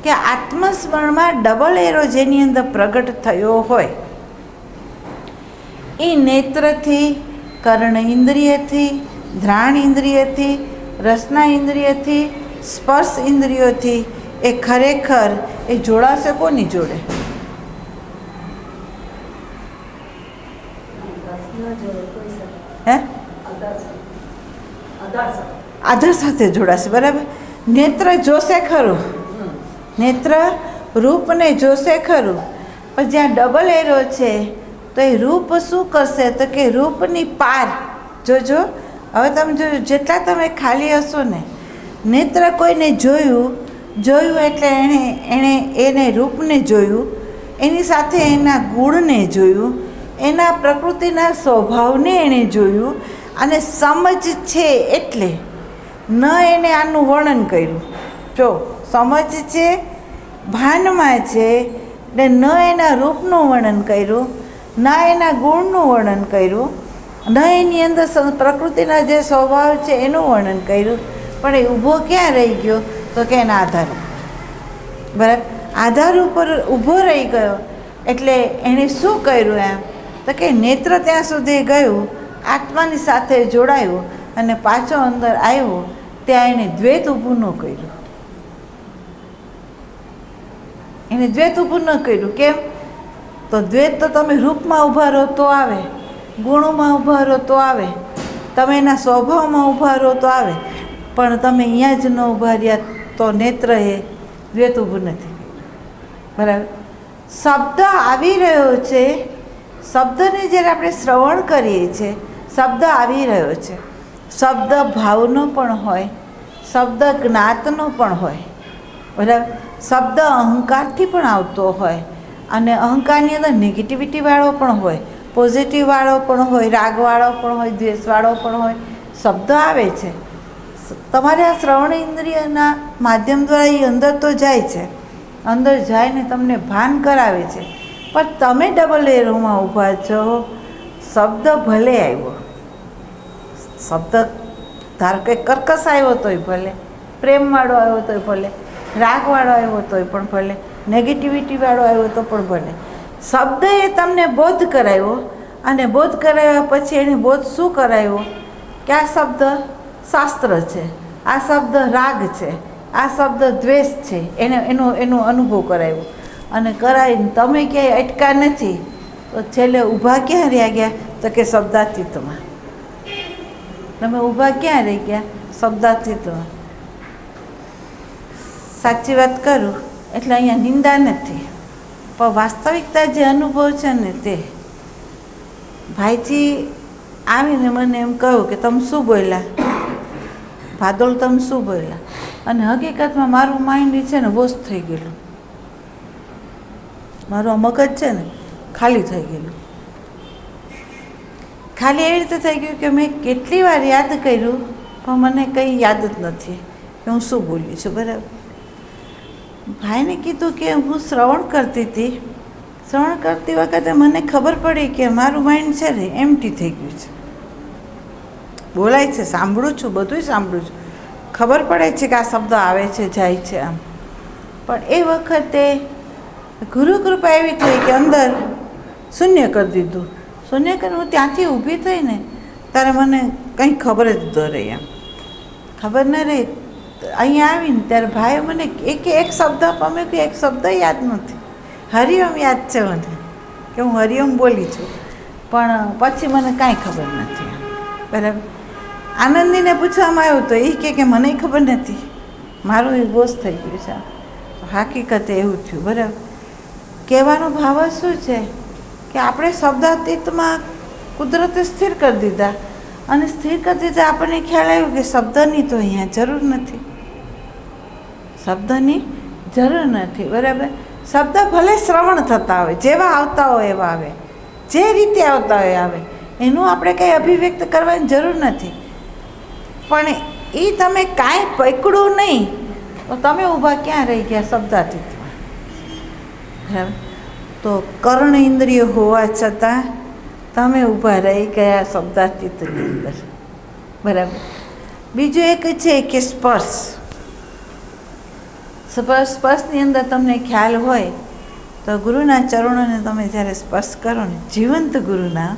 કે આત્મસ્મરણમાં ડબલ એરો જેની અંદર પ્રગટ થયો હોય એ નેત્રથી, કર્ણ ઇન્દ્રિયથી, ધ્રાણ ઇન્દ્રિયથી, રસના ઇન્દ્રિયથી, સ્પર્શ ઇન્દ્રિયોથી એ ખરેખર એ જોડાશે કોની જોડે? હે? આધાર સાથે જોડાશે. બરાબર, નેત્ર જોશે ખરું, નેત્ર રૂપને જોશે ખરું, પણ જ્યાં ડબલ એરો છે તો એ રૂપ શું કરશે? તો કે રૂપની પાર. જોજો, હવે તમે જોજો, જેટલા તમે ખાલી હશો ને, નેત્ર કોઈને જોયું એટલે એને રૂપને જોયું, એની સાથે એના ગુણને જોયું, એના પ્રકૃતિના સ્વભાવને એણે જોયું, અને સમજ છે એટલે ન એને આનું વર્ણન કર્યું. જો સમજ છે, ભાનમાં છે, ને ન એના રૂપનું વર્ણન કર્યું, ના એના ગુણનું વર્ણન કર્યું, ન એની અંદર પ્રકૃતિના જે સ્વભાવ છે એનું વર્ણન કર્યું, પણ એ ઊભો ક્યાં રહી ગયો? તો કે એના આધાર ઉપર. બરાબર, આધાર ઉપર ઊભો રહી ગયો એટલે એણે શું કર્યું? એમ તો કે નેત્ર ત્યાં સુધી ગયું, આત્માની સાથે જોડાયું અને પાછો અંદર આવ્યો, ત્યાં એણે દ્વૈત ઊભું ન કર્યું. એને દ્વૈત ઊભું ન કર્યું. કેમ? તો દ્વૈત તો તમે રૂપમાં ઊભા રહો તો આવે, ગુણોમાં ઊભા રહો તો આવે, તમે એના સ્વભાવમાં ઊભા રહો તો આવે, પણ તમે અહીંયા જ ન ઊભા રહ્યા તો નેત્ર એ દ્વૈત ઊભું નથી. બરાબર, શબ્દ આવી રહ્યો છે, શબ્દને જ્યારે આપણે શ્રવણ કરીએ છીએ, શબ્દ આવી રહ્યો છે. શબ્દ ભાવનો પણ હોય, શબ્દ જ્ઞાતનો પણ હોય. બરાબર, શબ્દ અહંકારથી પણ આવતો હોય, અને અહંકારની અંદર નેગેટિવિટીવાળો પણ હોય, પોઝિટિવવાળો પણ હોય, રાગવાળો પણ હોય, દ્વેષવાળો પણ હોય. શબ્દ આવે છે, તમારે આ શ્રવણ ઇન્દ્રિયના માધ્યમ દ્વારા એ અંદર તો જાય છે, અંદર જાયને તમને ભાન કરાવે છે, પણ તમે ડબલ એરોમાં ઊભા છો. શબ્દ ભલે આવ્યો, શબ્દ ધારો કે કર્કશ આવ્યો તોય ભલે, પ્રેમવાળો આવ્યો તોય ભલે, રાગવાળો આવ્યો તોય પણ ભલે, નેગેટિવિટીવાળો આવ્યો તો પણ ભલે, શબ્દ એ તમને બોધ કરાવ્યો, અને બોધ કરાવ્યા પછી એને બોધ શું કરાવ્યો? કે આ શબ્દ શાસ્ત્ર છે, આ શબ્દ રાગ છે, આ શબ્દ દ્વેષ છે, એનો અનુભવ કરાવ્યો. અને કરાવીને તમે ક્યાંય અટકા નથી, તો છેલ્લે ઊભા ક્યાં રહ્યા ગયા? તો કે શબ્દાતીતમાં. તમે ઊભા ક્યાં રહી ગયા? શબ્દાતીતમાં. સાચી વાત કરું એટલે અહીંયા નિંદા નથી, પણ વાસ્તવિકતા જે અનુભવ છે ને તે. ભાઈજી આવીને મને એમ કહ્યું કે તમે શું બોલ્યા ભાદોળ, તમે શું બોલ્યા? અને હકીકતમાં મારું માઇન્ડ છે ને વોશ થઈ ગયેલું, મારું મગજ છે ને ખાલી થઈ ગયેલું. ખાલી એવી રીતે થઈ ગયું કે મેં કેટલી વાર યાદ કર્યું, પણ મને કંઈ યાદ જ નથી કે હું શું બોલી છું. બરાબર, ભાઈને કીધું કે હું શ્રવણ કરતી હતી, શ્રવણ કરતી વખતે મને ખબર પડી કે મારું માઇન્ડ છે ને એમ્પ્ટી થઈ ગયું છે. બોલાય છે, સાંભળું છું, બધું સાંભળું છું, ખબર પડે છે કે આ શબ્દ આવે છે, જાય છે આમ, પણ એ વખતે ગુરુ કૃપા એવી થઈ કે અંદર શૂન્ય કરી દીધું. શૂન્ય કરીને હું ત્યાંથી ઊભી થઈ ને ત્યારે મને કંઈ ખબર જ ન રહી, એમ ખબર ન રહી. અહીંયા આવીને ત્યારે ભાઈએ મને એક શબ્દ પામ્યો કે એક શબ્દ યાદ નથી. હરિઓમ યાદ છે મને કે હું હરિઓમ બોલી છું, પણ પછી મને કાંઈ ખબર નથી. બરાબર, આનંદીને પૂછવામાં આવ્યું તો એ કે મને ખબર નથી, મારું એ બોસ થઈ ગયું છે. હકીકતે એવું થયું. બરાબર, કહેવાનો ભાવ શું છે કે આપણે શબ્દાતીતમાં કુદરતે સ્થિર કરી દીધા, અને સ્થિર કરી દીધા આપણને ખ્યાલ આવ્યો કે શબ્દની તો અહીંયા જરૂર નથી, શબ્દની જરૂર નથી. બરાબર, શબ્દ ભલે શ્રવણ થતા હોય, જેવા આવતા હોય એવા આવે, જે રીતે આવતા હોય આવે, એનું આપણે કંઈ અભિવ્યક્ત કરવાની જરૂર નથી. પણ એ તમે કાંઈ પકડું નહીં તો તમે ઊભા ક્યાં રહી ગયા? શબ્દાતીતમાં. બરાબર, તો કર્ણ ઇન્દ્રિય હોવા છતાં તમે ઊભા રહી ગયા શબ્દાતીતની અંદર. બરાબર, બીજું એક છે કે સ્પર્શની અંદર તમને ખ્યાલ હોય તો ગુરુના ચરણોને તમે જ્યારે સ્પર્શ કરો ને, જીવંત ગુરુના,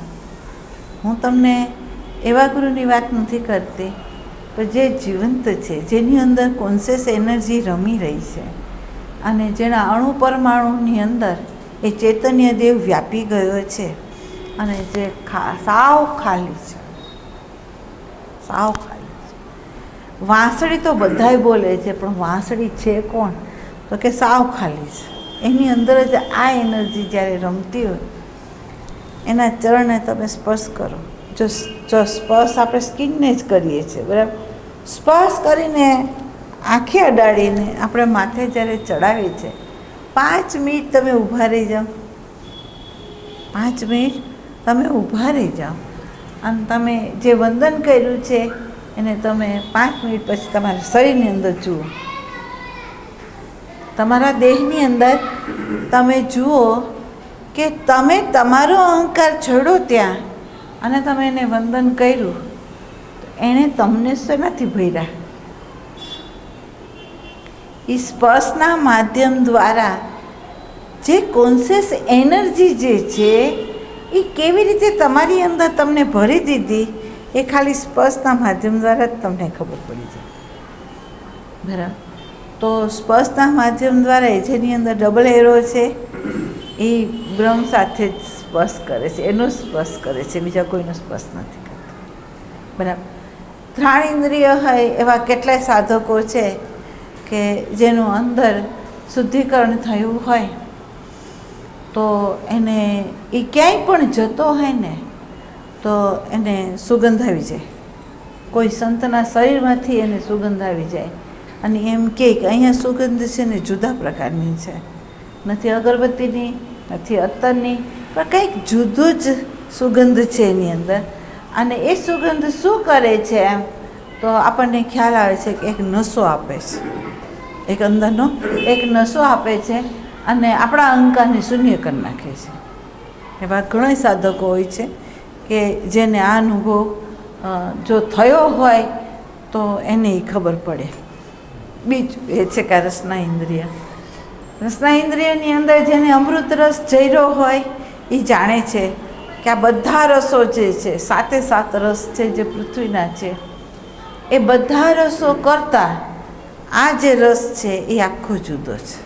હું તમને એવા ગુરુની વાત નથી કરતી, પણ જે જીવંત છે, જેની અંદર કોન્શિયસ એનર્જી રમી રહી છે, અને જેના અણુ પરમાણુની અંદર એ ચૈતન્ય દેવ વ્યાપી ગયો છે, અને જે સાવ ખાલી છે, સાવ ખાલી છે. વાંસળી તો બધાય બોલે છે, પણ વાંસળી છે કોણ? તો કે સાવ ખાલી છે. એની અંદર જ આ એનર્જી જ્યારે રમતી હોય, એના ચરણને તમે સ્પર્શ કરો. જો સ્પર્શ આપણે સ્કિનને જ કરીએ છીએ. બરાબર, સ્પર્શ કરીને આંખે અડાડીને આપણે માથે જ્યારે ચડાવીએ છીએ, 5 મિનિટ તમે ઊભા રહી જાઓ, 5 મિનિટ તમે ઊભા રહી જાઓ, અને તમે જે વંદન કર્યું છે એને તમે 5 મિનિટ પછી તમારા શરીરની અંદર જુઓ, તમારા દેહની અંદર તમે જુઓ કે તમે તમારો અહંકાર છોડો ત્યાં અને તમે એને વંદન કર્યું, તો એણે તમને શેનાથી ભર્યા? એ સ્પર્શના માધ્યમ દ્વારા જે કોન્શિયસ એનર્જી જે છે એ કેવી રીતે તમારી અંદર તમને ભરી દીધી એ ખાલી સ્પર્શના માધ્યમ દ્વારા જ તમને ખબર પડી જાય. બરાબર? તો સ્પર્શના માધ્યમ દ્વારા જેની અંદર ડબલ એરો છે એ બ્રહ્મ સાથે જ સ્પર્શ કરે છે, એનો સ્પર્શ કરે છે, બીજા કોઈનો સ્પર્શ નથી કરતો. બરાબર? ઘ્રાણ ઇન્દ્રિય હોય એવા કેટલાય સાધકો છે કે જેનું અંદર શુદ્ધિકરણ થયું હોય તો એને એ ક્યાંય પણ જતો હોય ને તો એને સુગંધ આવી જાય. કોઈ સંતના શરીરમાંથી એને સુગંધ આવી જાય અને એમ કહે કે અહીંયા સુગંધ છે ને જુદા પ્રકારની છે, નથી અગરબત્તીની, નથી અત્તરની, પણ કંઈક જુદું જ સુગંધ છે એની અંદર. અને એ સુગંધ શું કરે છે એમ તો આપણને ખ્યાલ આવે છે કે એક નશો આપે છે, એક અંદરનો એક નશો આપે છે અને આપણા અહંકારને શૂન્ય કરી નાખે છે. એવા ઘણા સાધકો હોય છે કે જેને આ અનુભવ જો થયો હોય તો એને ખબર પડે. બીજું એ છે કે રસના ઇન્દ્રિય, રસના ઇન્દ્રિયની અંદર જેને અમૃત રસ જયરો હોય એ જાણે છે કે આ બધા રસો જે છે, 7 રસ છે જે પૃથ્વીના છે, એ બધા રસો કરતાં આ જે રસ છે એ આખો જુદો છે.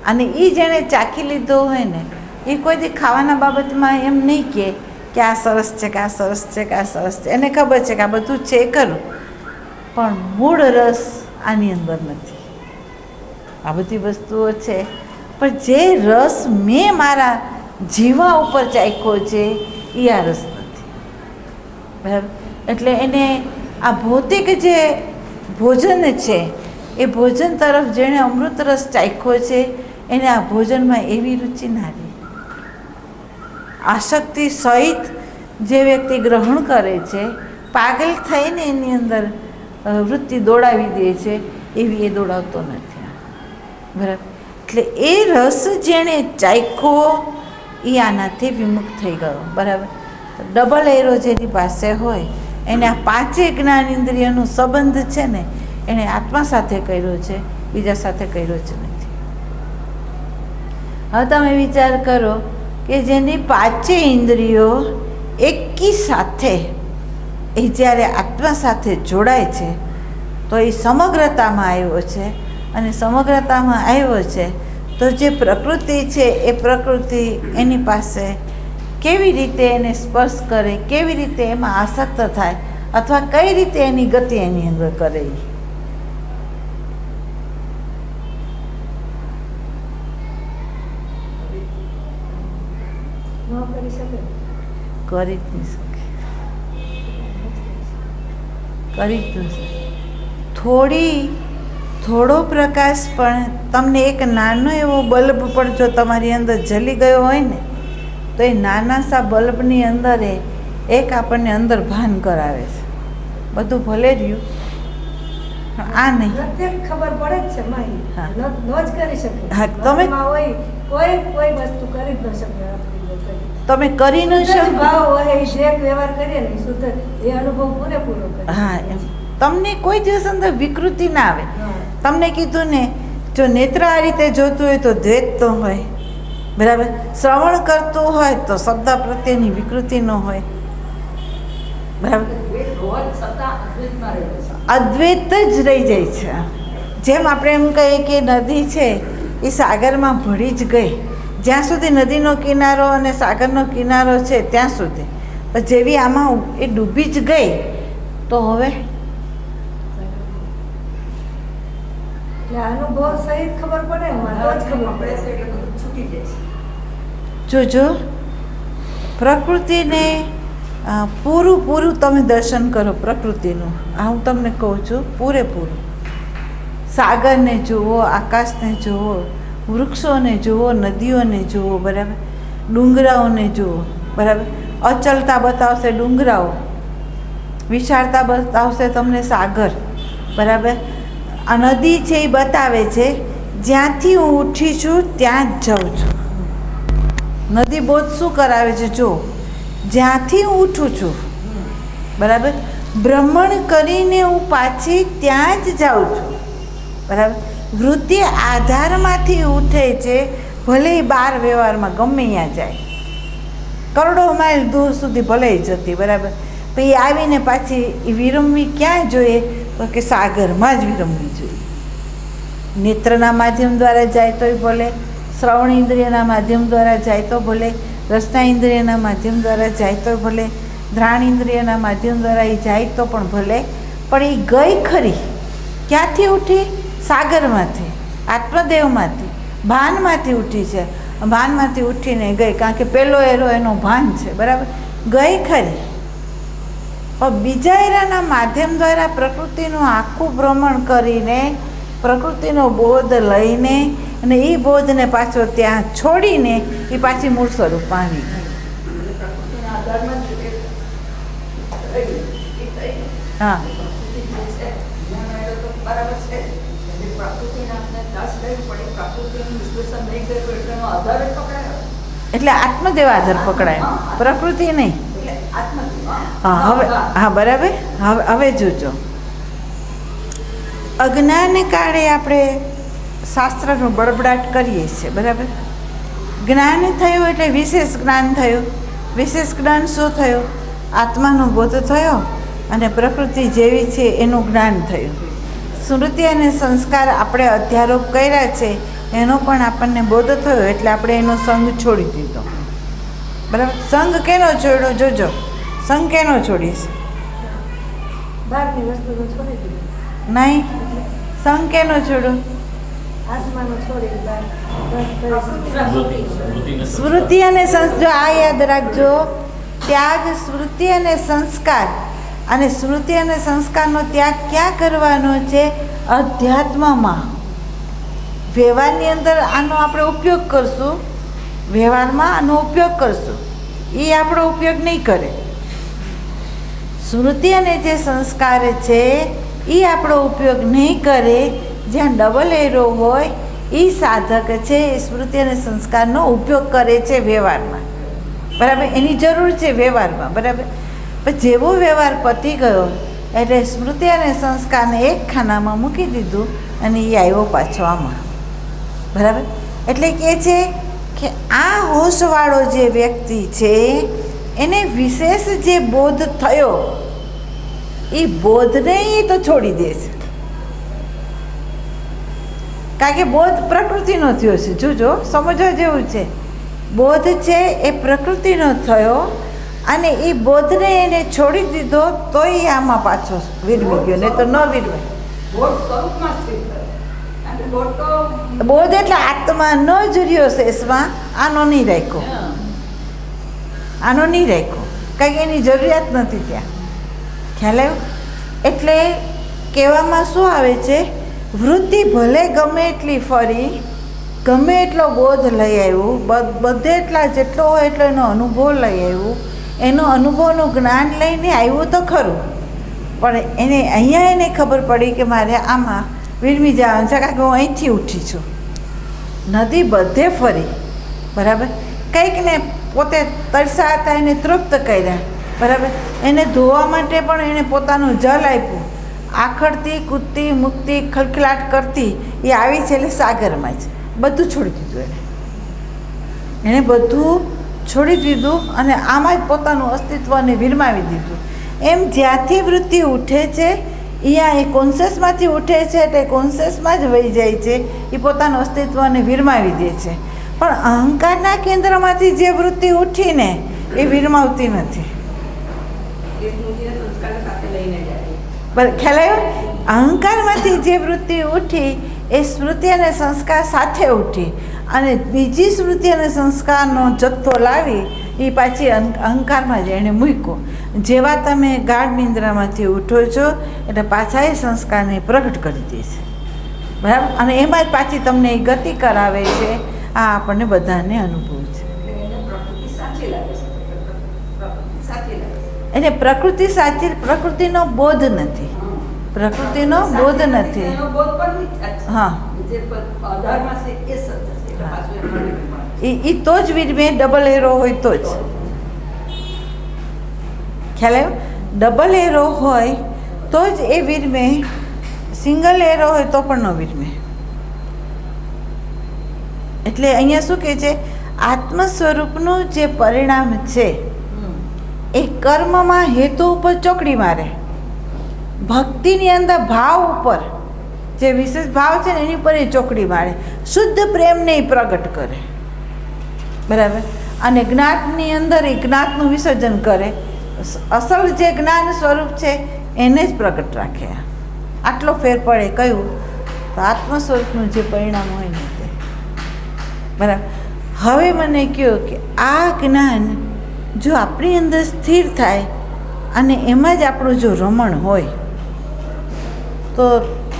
અને એ જેણે ચાખી લીધો હોય ને એ કોઈ દી ખાવાના બાબતમાં એમ નહીં કે આ સરસ છે, કે આ સરસ છે, કે આ સરસ છે. એને ખબર છે કે આ બધું છે ખરું, પણ મૂળ રસ આની અંદર નથી. આ બધી વસ્તુઓ છે પણ જે રસ મેં મારા જીવા ઉપર ચાખ્યો છે એ આ રસ નથી. બરાબર? એટલે એને આ ભૌતિક જે ભોજન છે એ ભોજન તરફ જેણે અમૃત રસ ચાખ્યો છે એને આ ભોજનમાં એવી રુચિ ના રહી. આસક્તિ સહિત જે વ્યક્તિ ગ્રહણ કરે છે, પાગલ થઈને એની અંદર વૃત્તિ દોડાવી દે છે એવી એ દોડાવતો નથી. બરાબર? એટલે એ રસ જેણે ચાખ્યો એ આનાથી વિમુખ થઈ ગયો. બરાબર? ડબલ એરો જેની પાસે હોય એને આ 5 જ્ઞાન ઇન્દ્રિયનો સંબંધ છે ને એણે આત્મા સાથે કર્યો છે, બીજા સાથે કર્યો જ નથી. હવે તમે વિચાર કરો કે જેની 5 ઇન્દ્રિયો એકી સાથે એ જ્યારે આત્મા સાથે જોડાય છે તો એ સમગ્રતામાં આવ્યો છે. અને સમગ્રતામાં આવ્યો છે તો જે પ્રકૃતિ છે એ પ્રકૃતિ એની પાસે કેવી રીતે એને સ્પર્શ કરે, કેવી રીતે એમાં આસક્ત થાય, અથવા કઈ રીતે એની ગતિ એની અંદર કરે, કરી જ નહીં શકે. કરી જ ન શકે. થોડો પ્રકાશ પણ તમને એક નાનો એવો બલ્બ પણ જો તમારી અંદર જલી ગયો હોય ને તો એ નાના સા બલ્બની અંદર એક આપણને અંદર ભાન કરાવે છે. બધું ભલે રહ્યું આ નહીં ખબર પડે જ છે. હા. ન જ કરી શકે. હા, તમે કોઈ વસ્તુ કરી જ ન શકે. તમે કરી ન શકો. ભાવ હોય જે વ્યવહાર કરીએ ને શુદ્ધ એ અનુભવ પૂરેપૂરો કરે. હા, એમ તમને કોઈ દિવસ અંદર વિકૃતિ ના આવે. તમને કીધું ને, જો નેત્ર આ રીતે જોતું હોય તો દ્વૈત તો હોય. બરાબર? શ્રવણ કરતું હોય તો શબ્દ પ્રત્યેની વિકૃતિ ન હોય. બરાબર? અદ્વૈત જ રહી જાય છે. જેમ આપણે એમ કહીએ કે નદી છે એ સાગરમાં ભળી જ ગઈ, જ્યાં સુધી નદીનો કિનારો અને સાગરનો કિનારો છે ત્યાં સુધી. પણ જેવી આમાં એ ડૂબી જ ગઈ તો હવે અનુભવ સહિત ખબર પડે ને તો જ ખબર પડે છે. એટલે બધું છૂટી જાય છે. જોજો પ્રકૃતિને પૂરું તમે દર્શન કરો પ્રકૃતિનું. આ હું તમને કહું છું પૂરેપૂરું. સાગરને જુઓ, આકાશને જુઓ, વૃક્ષોને જુઓ, નદીઓને જુઓ. બરાબર? ડુંગરાઓને જુઓ. બરાબર? અચલતા બતાવશે ડુંગરાઓ, વિશાળતા બતાવશે તમને સાગર, બરાબર. આ નદી છે એ બતાવે છે જ્યાંથી હું ઉઠી છું ત્યાં જ જાઉં છું. નદી બોધ શું કરાવે છે? જો જ્યાંથી હું ઉઠું છું, બરાબર, ભ્રમણ કરીને હું પાછી ત્યાં જ જાઉં છું, બરાબર. વૃત્તિ આધારમાંથી ઉઠે છે, ભલે એ બાર વ્યવહારમાં ગમે ત્યાં જાય, કરોડો માઇલ દૂર સુધી ભલે જતી, બરાબર. પછી આવીને પાછી એ વિરમવી ક્યાં જોઈએ? તો કે સાગરમાં જ વિરમવી જોઈએ. નેત્રના માધ્યમ દ્વારા જાય તોય ભલે, શ્રવણ ઇન્દ્રિયના માધ્યમ દ્વારા જાય તો ભલે, રસના ઇન્દ્રિયના માધ્યમ દ્વારા જાય તો ભલે, ધ્રાણ ઇન્દ્રિયના માધ્યમ દ્વારા એ જાય તો પણ ભલે, પણ એ ગઈ ખરી. ક્યાંથી ઉઠી? સાગરમાંથી, આત્મદેવમાંથી, ભાનમાંથી ઉઠી છે. ભાનમાંથી ઉઠીને ગઈ, કારણ કે પહેલો એરો એનો ભાન છે, બરાબર. ગઈ ખરી, પણ બીજા એરાના માધ્યમ દ્વારા પ્રકૃતિનું આખું ભ્રમણ કરીને, પ્રકૃતિનો બોધ લઈને અને એ બોધને પાછો ત્યાં છોડીને એ પાછી મૂળ સ્વરૂપમાં આવી ગઈ. હા, એટલે આત્મદેવ આધાર પકડાય, પ્રકૃતિ નહીં. હા, હવે હા, બરાબર. હવે જોજો, અજ્ઞાને કાળે આપણે શાસ્ત્રનો બળબડાટ કરીએ છીએ, બરાબર. જ્ઞાન થયું એટલે વિશેષ જ્ઞાન થયું. વિશેષ જ્ઞાન શું થયું? આત્માનો બોધ થયો અને પ્રકૃતિ જેવી છે એનું જ્ઞાન થયું. સ્મૃતિ અને સંસ્કાર આપણે અધ્યારોપ કર્યા છે એનો પણ આપણને બોધ થયો, એટલે આપણે એનો સંગ છોડી દીધો, બરાબર. સંગ કેનો છોડ્યો? જોજો, સંગ કેનો છોડીશ? બહારની વસ્તુનો છોડી દીધો. નહીં, સંગ કેનો છોડ્યો? આત્માનો છોડી બહાર. સ્મૃતિ અને સંસ્કાર. આ યાદ રાખજો, ત્યાગ સ્મૃતિ અને સંસ્કાર. અને સ્મૃતિ અને સંસ્કારનો ત્યાગ ક્યાં કરવાનો છે? અધ્યાત્મમાં. વ્યવહારની અંદર આનો આપણે ઉપયોગ કરશું, વ્યવહારમાં આનો ઉપયોગ કરશું, એ આપણો ઉપયોગ નહીં કરે. સ્મૃતિ અને જે સંસ્કાર છે એ આપણો ઉપયોગ નહીં કરે. જ્યાં ડબલ એરો હોય એ સાધક છે એ સ્મૃતિ અને સંસ્કારનો ઉપયોગ કરે છે વ્યવહારમાં, બરાબર. એની જરૂર છે વ્યવહારમાં, બરાબર. પણ જેવો વ્યવહાર પતી ગયો એટલે સ્મૃતિ અને સંસ્કારને એક ખાનામાં મૂકી દીધું અને એ આવ્યો પાછો આમાં, બરાબર. એટલે કહે છે કે આ હોશવાળો જે વ્યક્તિ છે એને વિશેષ જે બોધ થયો એ બોધને એ તો છોડી દે છે, કારણ કે બોધ પ્રકૃતિનો થયો છે. જોજો, સમજવા જેવું છે. બોધ છે એ પ્રકૃતિનો થયો અને એ બોધને એને છોડી દીધો તો એ આમાં પાછો વિરમી ગયો, નહીં તો ન વિરમે. બોધ એટલે આત્મા ન જુર્યો શેષમાં, આનો નહીં રાખ્યો, આનો નહીં રાખ્યો, કારણ કે એની જરૂરિયાત નથી ત્યાં. ખ્યાલ આવ્યો? એટલે કહેવામાં શું આવે છે? વૃત્તિ ભલે ગમે એટલી ફરી, ગમે એટલો બોધ લઈ આવ્યું, બધે એટલા જેટલો હોય એટલો એનો અનુભવ લઈ આવ્યું, એનો અનુભવનું જ્ઞાન લઈને આવ્યું તો ખરું, પણ એને અહીંયા એને ખબર પડી કે મારે આમાં વિરમી જવાનું છે, કારણ કે હું અહીંથી ઉઠી છું. નદી બધે ફરી, બરાબર. કંઈકને પોતે તરસા હતા એને તૃપ્ત કર્યા, બરાબર. એને ધોવા માટે પણ એણે પોતાનું જલ આપ્યું. આખડતી, કૂદતી, મૂકતી, ખલખલાટ કરતી એ આવી છે એટલે સાગરમાં જ બધું છોડી દીધું. એણે બધું છોડી દીધું અને આમાં જ પોતાનું અસ્તિત્વને વિરમાવી દીધું. એમ જ્યાંથી વૃત્તિ ઉઠે છે અહીંયા એ કોન્શિયસમાંથી ઉઠે છે એટલે કોન્શિયસમાં જ વહી જાય છે, એ પોતાનું અસ્તિત્વને વિરમાવી દે છે. પણ અહંકારના કેન્દ્રમાંથી જે વૃત્તિ ઉઠીને એ વિરમાવતી નથી. ખ્યાલ આવ્યો? અહંકારમાંથી જે વૃત્તિ ઉઠી એ સ્મૃતિ અને સંસ્કાર સાથે ઉઠી અને બીજી સ્મૃતિ અને સંસ્કારનો જથ્થો લાવી એ પાછી અહંકારમાં જ એણે મૂક્યો. જેવા તમે ગાઢ નિંદ્રામાંથી ઉઠો છો એટલે પાછા એ સંસ્કારને પ્રગટ કરી દે છે, બરાબર. અને એમાં જ પાછી તમને એ ગતિ કરાવે છે. આ આપણને બધાને અનુભવ છે. એટલે પ્રકૃતિ સાચી, પ્રકૃતિનો બોધ નથી, પ્રકૃતિનો બોધ નથી. એનો બોધ પણ નહીં થાય. હા, જે અઢારમાં છે એ સત્ય છે. એટલે પાછું એ મળે નહીં. એ તો જ વિરમે ડબલ એરો હોય તો જ ખ્યાલ આવ્યો. ડબલ એરો હોય તો જ એ વિરમે, સિંગલ એરો હોય તો પણ ન વિરમે. એટલે અહીંયા શું કહે છે, આત્મ સ્વરૂપનું જે પરિણામ છે એ કર્મમાં હેતુ ઉપર ચોકડી મારે, ભક્તિની અંદર ભાવ ઉપર, જે વિશેષ ભાવ છે ને એની ઉપર એ ચોકડી મારે, શુદ્ધ પ્રેમને એ પ્રગટ કરે, બરાબર. અને જ્ઞાતની અંદર એ જ્ઞાતનું વિસર્જન કરે, અસલ જે જ્ઞાન સ્વરૂપ છે એને જ પ્રગટ રાખે. આટલો ફેર પડે કયું, તો આત્મ સ્વરૂપનું જે પરિણામ હોય ને તે, બરાબર. હવે મને કહો કે આ જ્ઞાન જો આપણી અંદર સ્થિર થાય અને એમાં જ આપણું જો રમણ હોય તો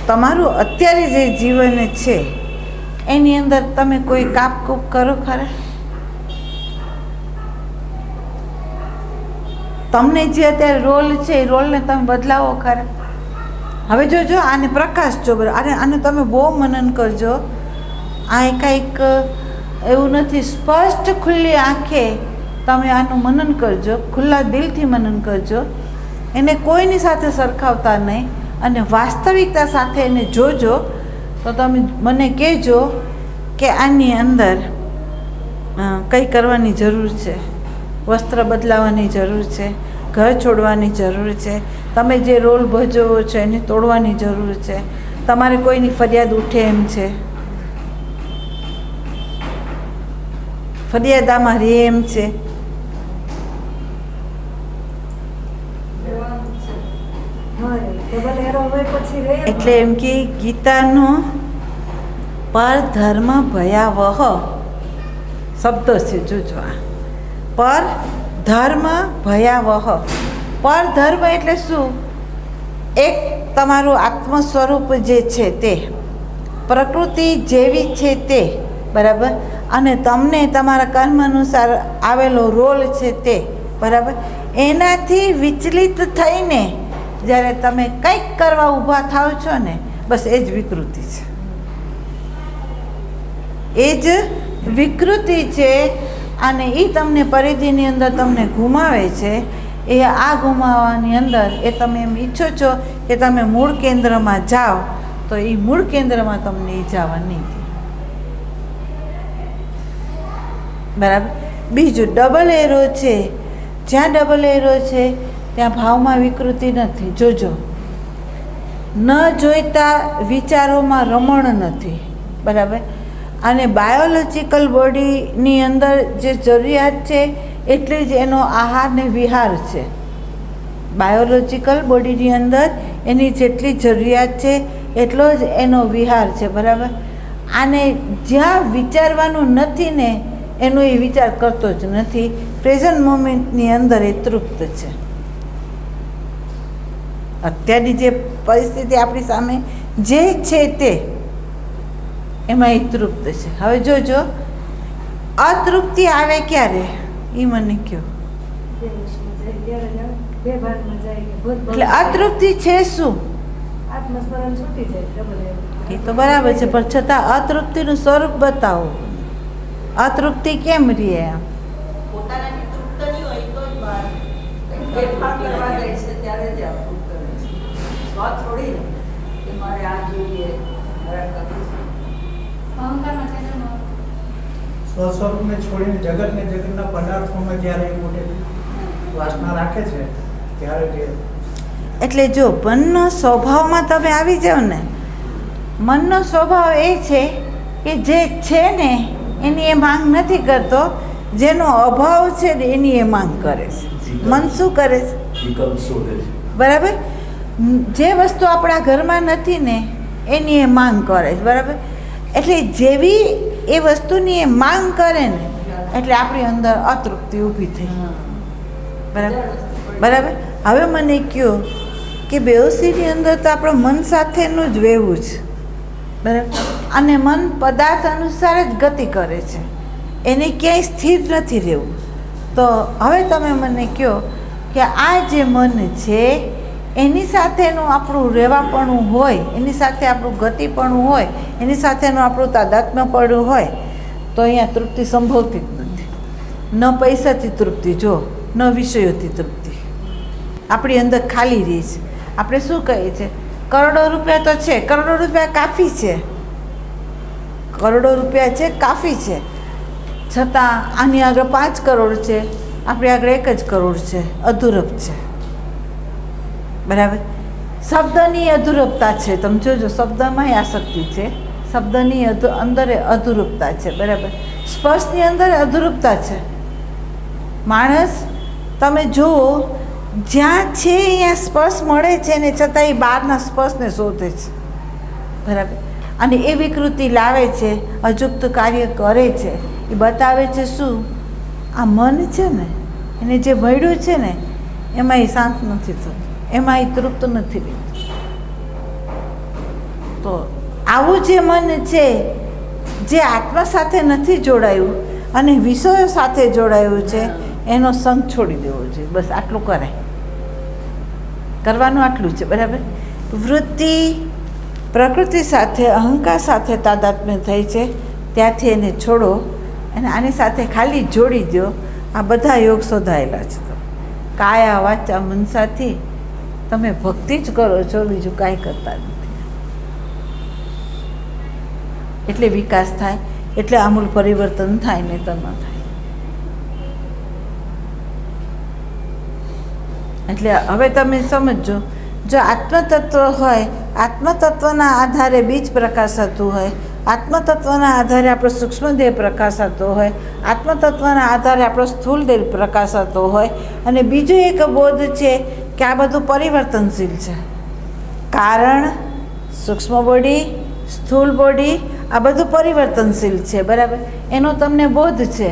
તમારું અત્યારે જે જીવન છે એની અંદર તમે કોઈ કાપકૂપ કરો ખરા? તમને જે અત્યારે રોલ છે એ રોલને તમે બદલાવો ખરા? હવે જોજો આને પ્રકાશ જો, આને તમે બહુ મનન કરજો. આ કંઈક એવું નથી, સ્પષ્ટ ખુલ્લી આંખે તમે આનું મનન કરજો, ખુલ્લા દિલથી મનન કરજો, એને કોઈની સાથે સરખાવતા નહીં અને વાસ્તવિકતા સાથે એને જોજો. તો તમે મને કહેજો કે આની અંદર કંઈ કરવાની જરૂર છે, વસ્ત્ર બદલાવાની જરૂર છે, ઘર છોડવાની જરૂર છે, તમે જે રોલ ભજવો છો એને તોડવાની જરૂર છે, તમારે કોઈની ફરિયાદ ઉઠે એમ છે, ફરિયાદામાં રહે એમ છે. ડબલ એરો હોય પછી રહે. એટલે એમ કે ગીતાનો પરધર્મ ભયાવહ શબ્દો છે, જોજવા. પર ધર્મ ભયાવહ. પરધર્મ એટલે શું? એક તમારું આત્મ સ્વરૂપ જે છે તે, પ્રકૃતિ જેવી છે તે, બરાબર. અને તમને તમારા કર્મ અનુસાર આવેલો રોલ છે તે, બરાબર. એનાથી વિચલિત થઈને જ્યારે તમે કંઈક કરવા ઊભા થાવ છો ને, બસ એ જ વિકૃતિ છે, એ જ વિકૃતિ છે. અને એ તમને પરિધિની અંદર તમને ગુમાવે છે. એ આ ગુમાવવાની અંદર એ તમે એમ ઈચ્છો છો કે તમે મૂળ કેન્દ્રમાં જાઓ, તો એ મૂળ કેન્દ્રમાં તમને એ જવા નહીં દે, બરાબર. બીજું ડબલ એરો છે, જ્યાં ડબલ એરો છે ત્યાં ભાવમાં વિકૃતિ નથી. જોજો, ન જોઈતા વિચારોમાં રમણ નથી, બરાબર. અને બાયોલોજિકલ બોડીની અંદર જે જરૂરિયાત છે એટલી જ એનો આહાર ને વિહાર છે. બાયોલોજિકલ બોડીની અંદર એની જેટલી જરૂરિયાત છે એટલો જ એનો વિહાર છે, બરાબર. આને જ્યાં વિચારવાનું નથી ને એનો એ વિચાર કરતો જ નથી. પ્રેઝન્ટ મોમેન્ટની અંદર એ તૃપ્ત છે. અત્યારની જે પરિસ્થિતિ આપણી સામે જે છે તે એમાં એ તૃપ્ત છે. હવે જોજો, અતૃપ્તિ આવે ક્યારે એ મને કહો. એટલે અતૃપ્તિ છે શું? આત્મસ્મરણ છૂટી જાય ડબલ એરો. એ તો બરાબર છે, પણ છતાં અતૃપ્તિનું સ્વરૂપ બતાવો. અતૃપ્તિ કેમ રહે? આમ પોતાનાથી તૃપ્ત નહીં હોય તો જ બહાર ફેરફાર કરવા જાય છે ત્યારે જ તૃપ્ત રહે છે. સ્વ થોડી ને કે મારે આ જોઈએ, મારે કરવું છે. અહંકારમાં છે ને સ્વસ્વરૂપને છોડીને જગતને જગતના પદાર્થોમાં જ્યારે એ મોટી વાસના રાખે છે ત્યારે તે, એટલે જો મનનો સ્વભાવમાં તમે આવી જાઓ ને, મનનો સ્વભાવ એ છે કે જે છે ને એની એ માંગ નથી કરતો, જેનો અભાવ છે ને એની એ માંગ કરે છે. મન શું કરે છે? બરાબર. જે વસ્તુ આપણા ઘરમાં નથી ને એની એ માંગ કરે છે, બરાબર. એટલે જેવી એ વસ્તુની એ માંગ કરે ને એટલે આપણી અંદર અતૃપ્તિ ઊભી થઈ, બરાબર. બરાબર. હવે મને કહો કે બેહોશીની અંદર તો આપણા મન સાથેનું જ વહેવું છે, બરાબર. અને મન પદાર્થ અનુસાર જ ગતિ કરે છે, એને ક્યાંય સ્થિર નથી રહેવું. તો હવે તમે મને કહો કે આ જે મન છે એની સાથેનું આપણું રહેવાપણું હોય, એની સાથે આપણું ગતિપણું હોય, એની સાથેનું આપણું તાદાત્મ્યપણું હોય તો અહીંયા તૃપ્તિ સંભવતી જ નથી. ન પૈસાથી તૃપ્તિ, જો ન વિષયોથી તૃપ્તિ, આપણી અંદર ખાલી રહી છે. આપણે શું કહીએ છીએ, કરોડો રૂપિયા તો છે, કરોડો રૂપિયા કાફી છે, કરોડો રૂપિયા છે કાફી છે, છતાં આની આગળ 5 કરોડ છે, આપણી આગળ 1 જ કરોડ છે, અધૂરપ છે. બરાબર. શબ્દની અધૂરપતા છે. તમે જોજો, શબ્દમાંય આસક્તિ છે, શબ્દની અંદર અધૂરપતા છે. બરાબર. સ્પર્શની અંદર અધૂરપતા છે. માણસ તમે જુઓ, જ્યાં છે અહીંયા સ્પર્શ મળે છે ને છતાં એ બહારના સ્પર્શને શોધે છે. બરાબર. અને એ વિકૃતિ લાવે છે, અજુગ્ત કાર્ય કરે છે. એ બતાવે છે શું, આ મન છે ને એને જે મળ્યું છે ને એમાં એ શાંત નથી થતું, એમાં એ તૃપ્ત નથી રહેતું. તો આવું જે મન છે જે આત્મા સાથે નથી જોડાયું અને વિષયો સાથે જોડાયું છે એનો સંગ છોડી દેવો જોઈએ. બસ આટલું કરાય, કરવાનું આટલું છે. બરાબર. વૃત્તિ પ્રકૃતિ સાથે, અહંકાર સાથે તાદાત્મ્ય થઈ છે, ત્યાંથી એને છોડો અને આની સાથે ખાલી જોડી દો. આ બધા યોગ શોધાયેલા છે. કાયા વાચા મનસાથી તમે ભક્તિ જ કરો છો, બીજું કાંઈ કરતા નથી. એટલે વિકાસ થાય, એટલે આમૂલ પરિવર્તન થાય, ને તો ન થાય. એટલે હવે તમે સમજો, જો આત્મતત્વ હોય, આત્મતત્વના આધારે બીજ પ્રકાશાતું હોય, આત્મતત્વના આધારે આપણો સૂક્ષ્મ દેહ પ્રકાશાતો હોય, આત્મતત્વના આધારે આપણો સ્થૂળ દેહ પ્રકાશાતો હોય, અને બીજો એક બોધ છે કે આ બધું પરિવર્તનશીલ છે. કારણ સૂક્ષ્મ બોડી, સ્થૂળ બોડી, આ બધું પરિવર્તનશીલ છે. બરાબર. એનો તમને બોધ છે.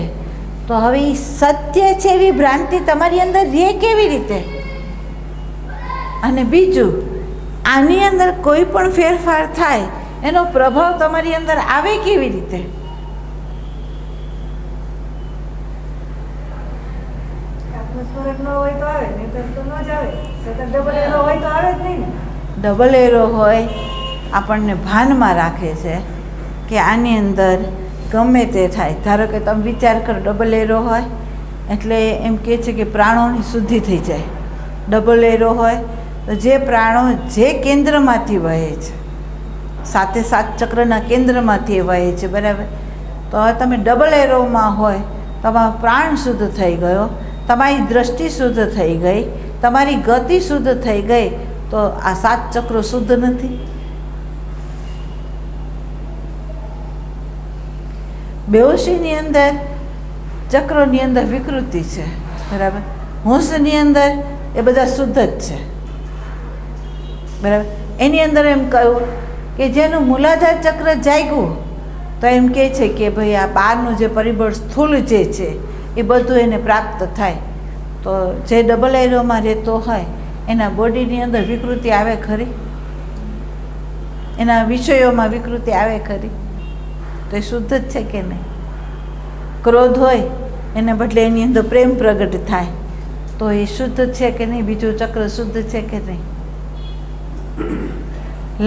તો હવે સત્ય છે એવી ભ્રાંતિ તમારી અંદર રહે કેવી રીતે? અને બીજું, આની અંદર કોઈ પણ ફેરફાર થાય એનો પ્રભાવ તમારી અંદર આવે કેવી રીતે? ડબલ એરો હોય, આપણને ભાનમાં રાખે છે કે આની અંદર ગમે તે થાય. ધારો કે તમે વિચાર કરો, ડબલ એરો હોય એટલે એમ કહે છે કે પ્રાણોની શુદ્ધિ થઈ જાય. ડબલ એરો હોય તો જે પ્રાણો જે કેન્દ્રમાંથી વહે છે, સાથે 7 ચક્રના કેન્દ્રમાંથી વહે છે. બરાબર. તો હવે તમે ડબલ એરોમાં હોય, તમારો પ્રાણ શુદ્ધ થઈ ગયો, તમારી દ્રષ્ટિ શુદ્ધ થઈ ગઈ, તમારી ગતિ શુદ્ધ થઈ ગઈ, તો આ 7 ચક્રો શુદ્ધ નથી? બેહોશીની અંદર ચક્રોની અંદર વિકૃતિ છે. બરાબર. હોશની અંદર એ બધા શુદ્ધ જ છે. બરાબર. એની અંદર એમ કહ્યું કે જેનું મૂલાધાર ચક્ર જાગ્યું તો એમ કહે છે કે ભાઈ આ બહારનું જે પરિબળ સ્થૂળ જે છે એ બધું એને પ્રાપ્ત થાય. તો જે ડબલ એરોમાં રહેતો હોય એના બોડીની અંદર વિકૃતિ આવે ખરી? એના વિષયોમાં વિકૃતિ આવે ખરી? તો એ શુદ્ધ જ છે કે નહીં? ક્રોધ હોય એને બદલે એની અંદર પ્રેમ પ્રગટ થાય તો એ શુદ્ધ છે કે નહીં? બીજું ચક્ર શુદ્ધ છે કે નહીં?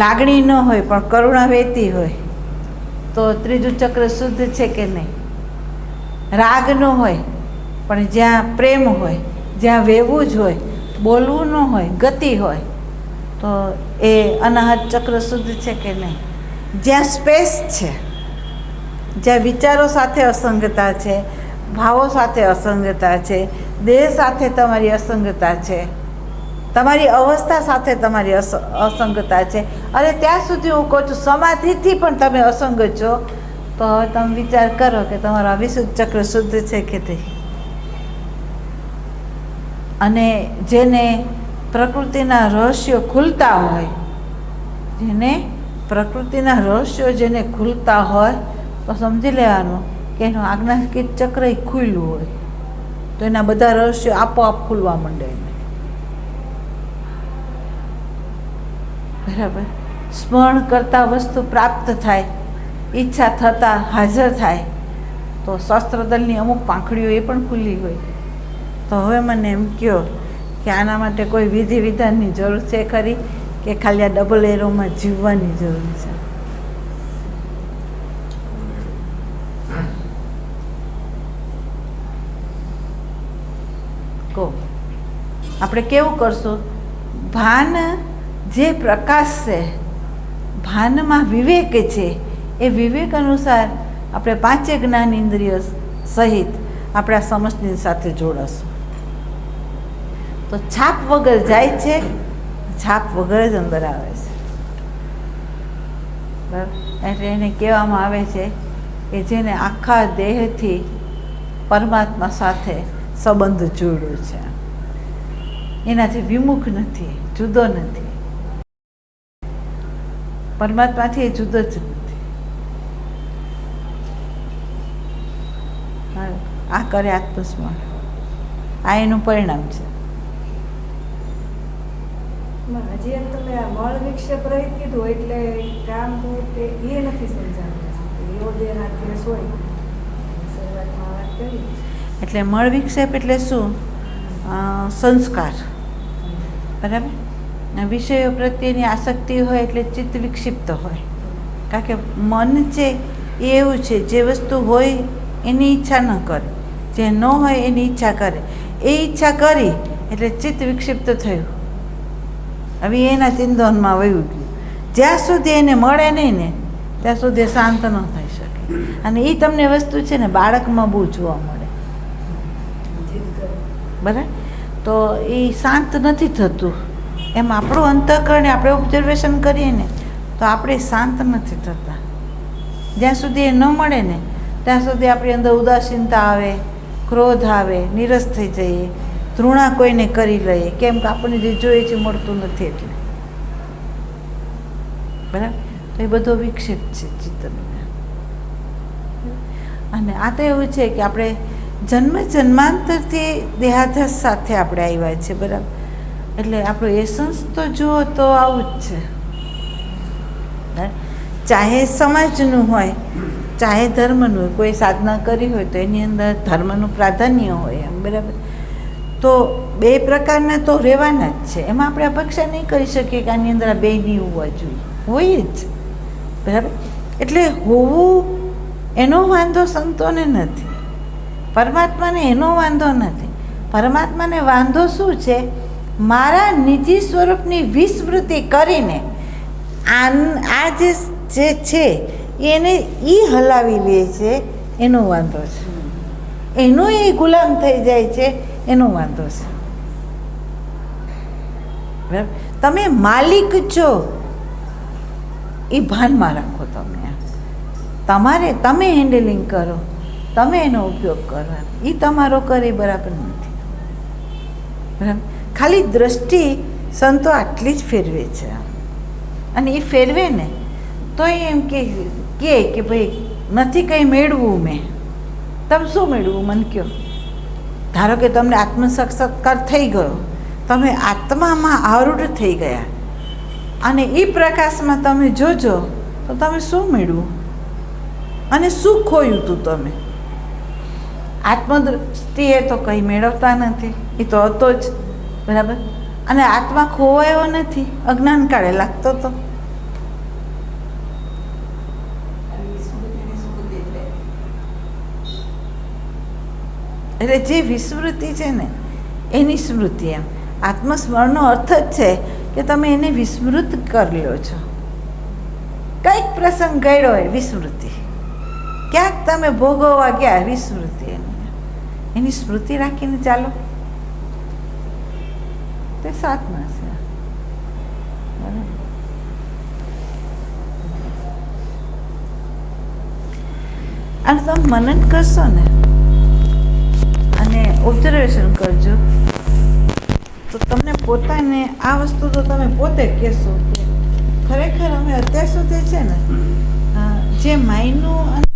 લાગણી ન હોય પણ કરુણા વહેતી હોય તો ત્રીજું ચક્ર શુદ્ધ છે કે નહીં? રાગ ન હોય પણ જ્યાં પ્રેમ હોય, જ્યાં વહેવું જ હોય, બોલવું ન હોય, ગતિ હોય, તો એ અનાહત ચક્ર શુદ્ધ છે કે નહીં? જ્યાં સ્પેસ છે, જ્યાં વિચારો સાથે અસંગતા છે, ભાવો સાથે અસંગતા છે, દેહ સાથે તમારી અસંગતા છે, તમારી અવસ્થા સાથે તમારી અસંગતા છે, અને ત્યાં સુધી હું કહું છું સમાધિથી પણ તમે અસંગ છો, તો હવે તમે વિચાર કરો કે તમારો વિશુદ્ધ ચક્ર શુદ્ધ છે કે નહીં? અને જેને પ્રકૃતિના રહસ્યો ખુલતા હોય, જેને પ્રકૃતિના રહસ્યો જેને ખુલતા હોય તો સમજી લેવાનું કે એનું આજ્ઞાકીત ચક્ર ખુલ્લું હોય તો એના બધા રહસ્યો આપોઆપ ખુલવા માંડે. બરાબર. સ્મરણ કરતા વસ્તુ પ્રાપ્ત થાય, ઈચ્છા થતાં હાજર થાય, તો શસ્ત્રદળની અમુક પાંખડીઓ એ પણ ખુલ્લી હોય. તો હવે મને એમ કહો કે આના માટે કોઈ વિધિ વિધાનની જરૂર છે ખરી, કે ખાલી આ ડબલ એરોમાં જીવવાની જરૂર છે? કહો. આપણે કેવું કરશું? ભાન જે પ્રકાશ છે, ભાનમાં વિવેક છે, એ વિવેક અનુસાર આપણે પાંચે જ્ઞાન ઇન્દ્રિયો સહિત આપણા સમષ્ટિની સાથે જોડાશું. તો છાપ વગર જાય છે, છાપ વગર જ અંદર આવે છે. બરાબર? એટલે એને કહેવામાં આવે છે કે જેને આખા દેહથી પરમાત્મા સાથે સંબંધ જોડ્યો છે, એનાથી વિમુખ નથી, જુદો નથી. પરમાત્માથી એ જુદો જ નથી. આ કરે આત્મસ્મરણ, આ એનું પરિણામ છે. હજી એમ તમે આ મળ વિક્ષેપ રહિત કીધું એટલે કામ તે એ નથી સમજાવ્યું. એવો જે હાથ હોય શરૂઆતમાં વાત કરી. એટલે મળ વિક્ષેપ એટલે શું? સંસ્કાર. બરાબર? વિષયો પ્રત્યેની આસક્તિ હોય એટલે ચિત્ત વિક્ષિપ્ત હોય. કારણ કે મન છે એ એવું છે, જે વસ્તુ હોય એની ઈચ્છા ન કરે, જે ન હોય એની ઈચ્છા કરે. એ ઈચ્છા કરી એટલે ચિત્ત વિક્ષિપ્ત થયું. હવે એના ચિંતનમાં વયું ગયું. જ્યાં સુધી એને મળે નહીં ને ત્યાં સુધી શાંત ન થઈ શકે. અને એ તમને વસ્તુ છે ને બાળકમાં બહુ જોવા મળે. બરાબર? તો એ શાંત નથી થતું. એમ આપણું અંતઃકરણ આપણે ઓબ્ઝર્વેશન કરીએ ને તો આપણે શાંત નથી થતા. જ્યાં સુધી એ ન મળે ને ત્યાં સુધી આપણી અંદર ઉદાસીનતા આવે, ક્રોધ આવે, નીરસ થઈ જઈએ, તૃણા કોઈને કરી લઈએ. કેમ કે આપણને જે જોઈએ છે મળતું નથી એટલે. બરાબર? તો એ બધો વિક્ષેપ છે ચિત્તનો. અને આ તો એવું છે કે આપણે જન્માંતરથી દેહાધ્યાસ સાથે આપણે આવ્યા છે. બરાબર? એટલે આપણું એસન્સ તો જુઓ તો આવું જ છે. ચાહે સમાજનું હોય, ચાહે ધર્મનું હોય. કોઈ સાધના કરી હોય તો એની અંદર ધર્મનું પ્રાધાન્ય હોય એમ. બરાબર? તો બે પ્રકારના તો રહેવાના જ છે. એમાં આપણે અપેક્ષા નહીં કરી શકીએ કે આની અંદર આ બે નહીં હોવા જોઈએ. હોય જ. બરાબર? એટલે હોવું એનો વાંધો સંતોને નથી, પરમાત્માને એનો વાંધો નથી. પરમાત્માને વાંધો શું છે? મારા નિજી સ્વરૂપની વિસ્મૃતિ કરીને આ જે છે એને એ હલાવી લે છે, એનો વાંધો છે. એનો એ ગુલામ થઈ જાય છે, એનો વાંધો છે. બરાબર? તમે માલિક છો એ ભાનમાં રાખો. તમે હેન્ડલિંગ કરો, તમે એનો ઉપયોગ કરો. એ તમારો કરે બરાબર નથી. બરાબર? ખાલી દ્રષ્ટિ સંતો આટલી જ ફેરવે છે. અને એ ફેરવે ને તો એમ કે ભાઈ નથી કંઈ મેળવું મેં. તમે શું મેળવું મને કહો? ધારો કે તમને આત્મસાક્ષાત્કાર થઈ ગયો, તમે આત્મામાં આરૂઢ થઈ ગયા, અને એ પ્રકાશમાં તમે જોજો તો તમે શું મેળવું અને શું ખોયું હતું તમે? આત્મદૃષ્ટિએ તો કંઈ મેળવતા નથી, એ તો હતો જ. બરાબર? અને આત્મા ખોવાયો નથી, અજ્ઞાન કાળે લાગતો હતો. એટલે જે વિસ્મૃતિ છે ને એની સ્મૃતિ. એમ આત્મસ્મરણનો અર્થ જ છે કે તમે એને વિસ્મૃત કરી લો છો. કંઈક પ્રસંગ ગયો હોય, વિસ્મૃતિ. ક્યાંક તમે ભોગવવા ગયા, વિસ્મૃતિ. એની સ્મૃતિ રાખીને ચાલો, તે સાધના છે. અને તમે મનન કરશો ને અને ઓબ્ઝર્વેશન કરજો તો તમને પોતાને આ વસ્તુ તો તમે પોતે કહેશો કે ખરેખર અમે અત્યાર સુધી છે ને જે માયનું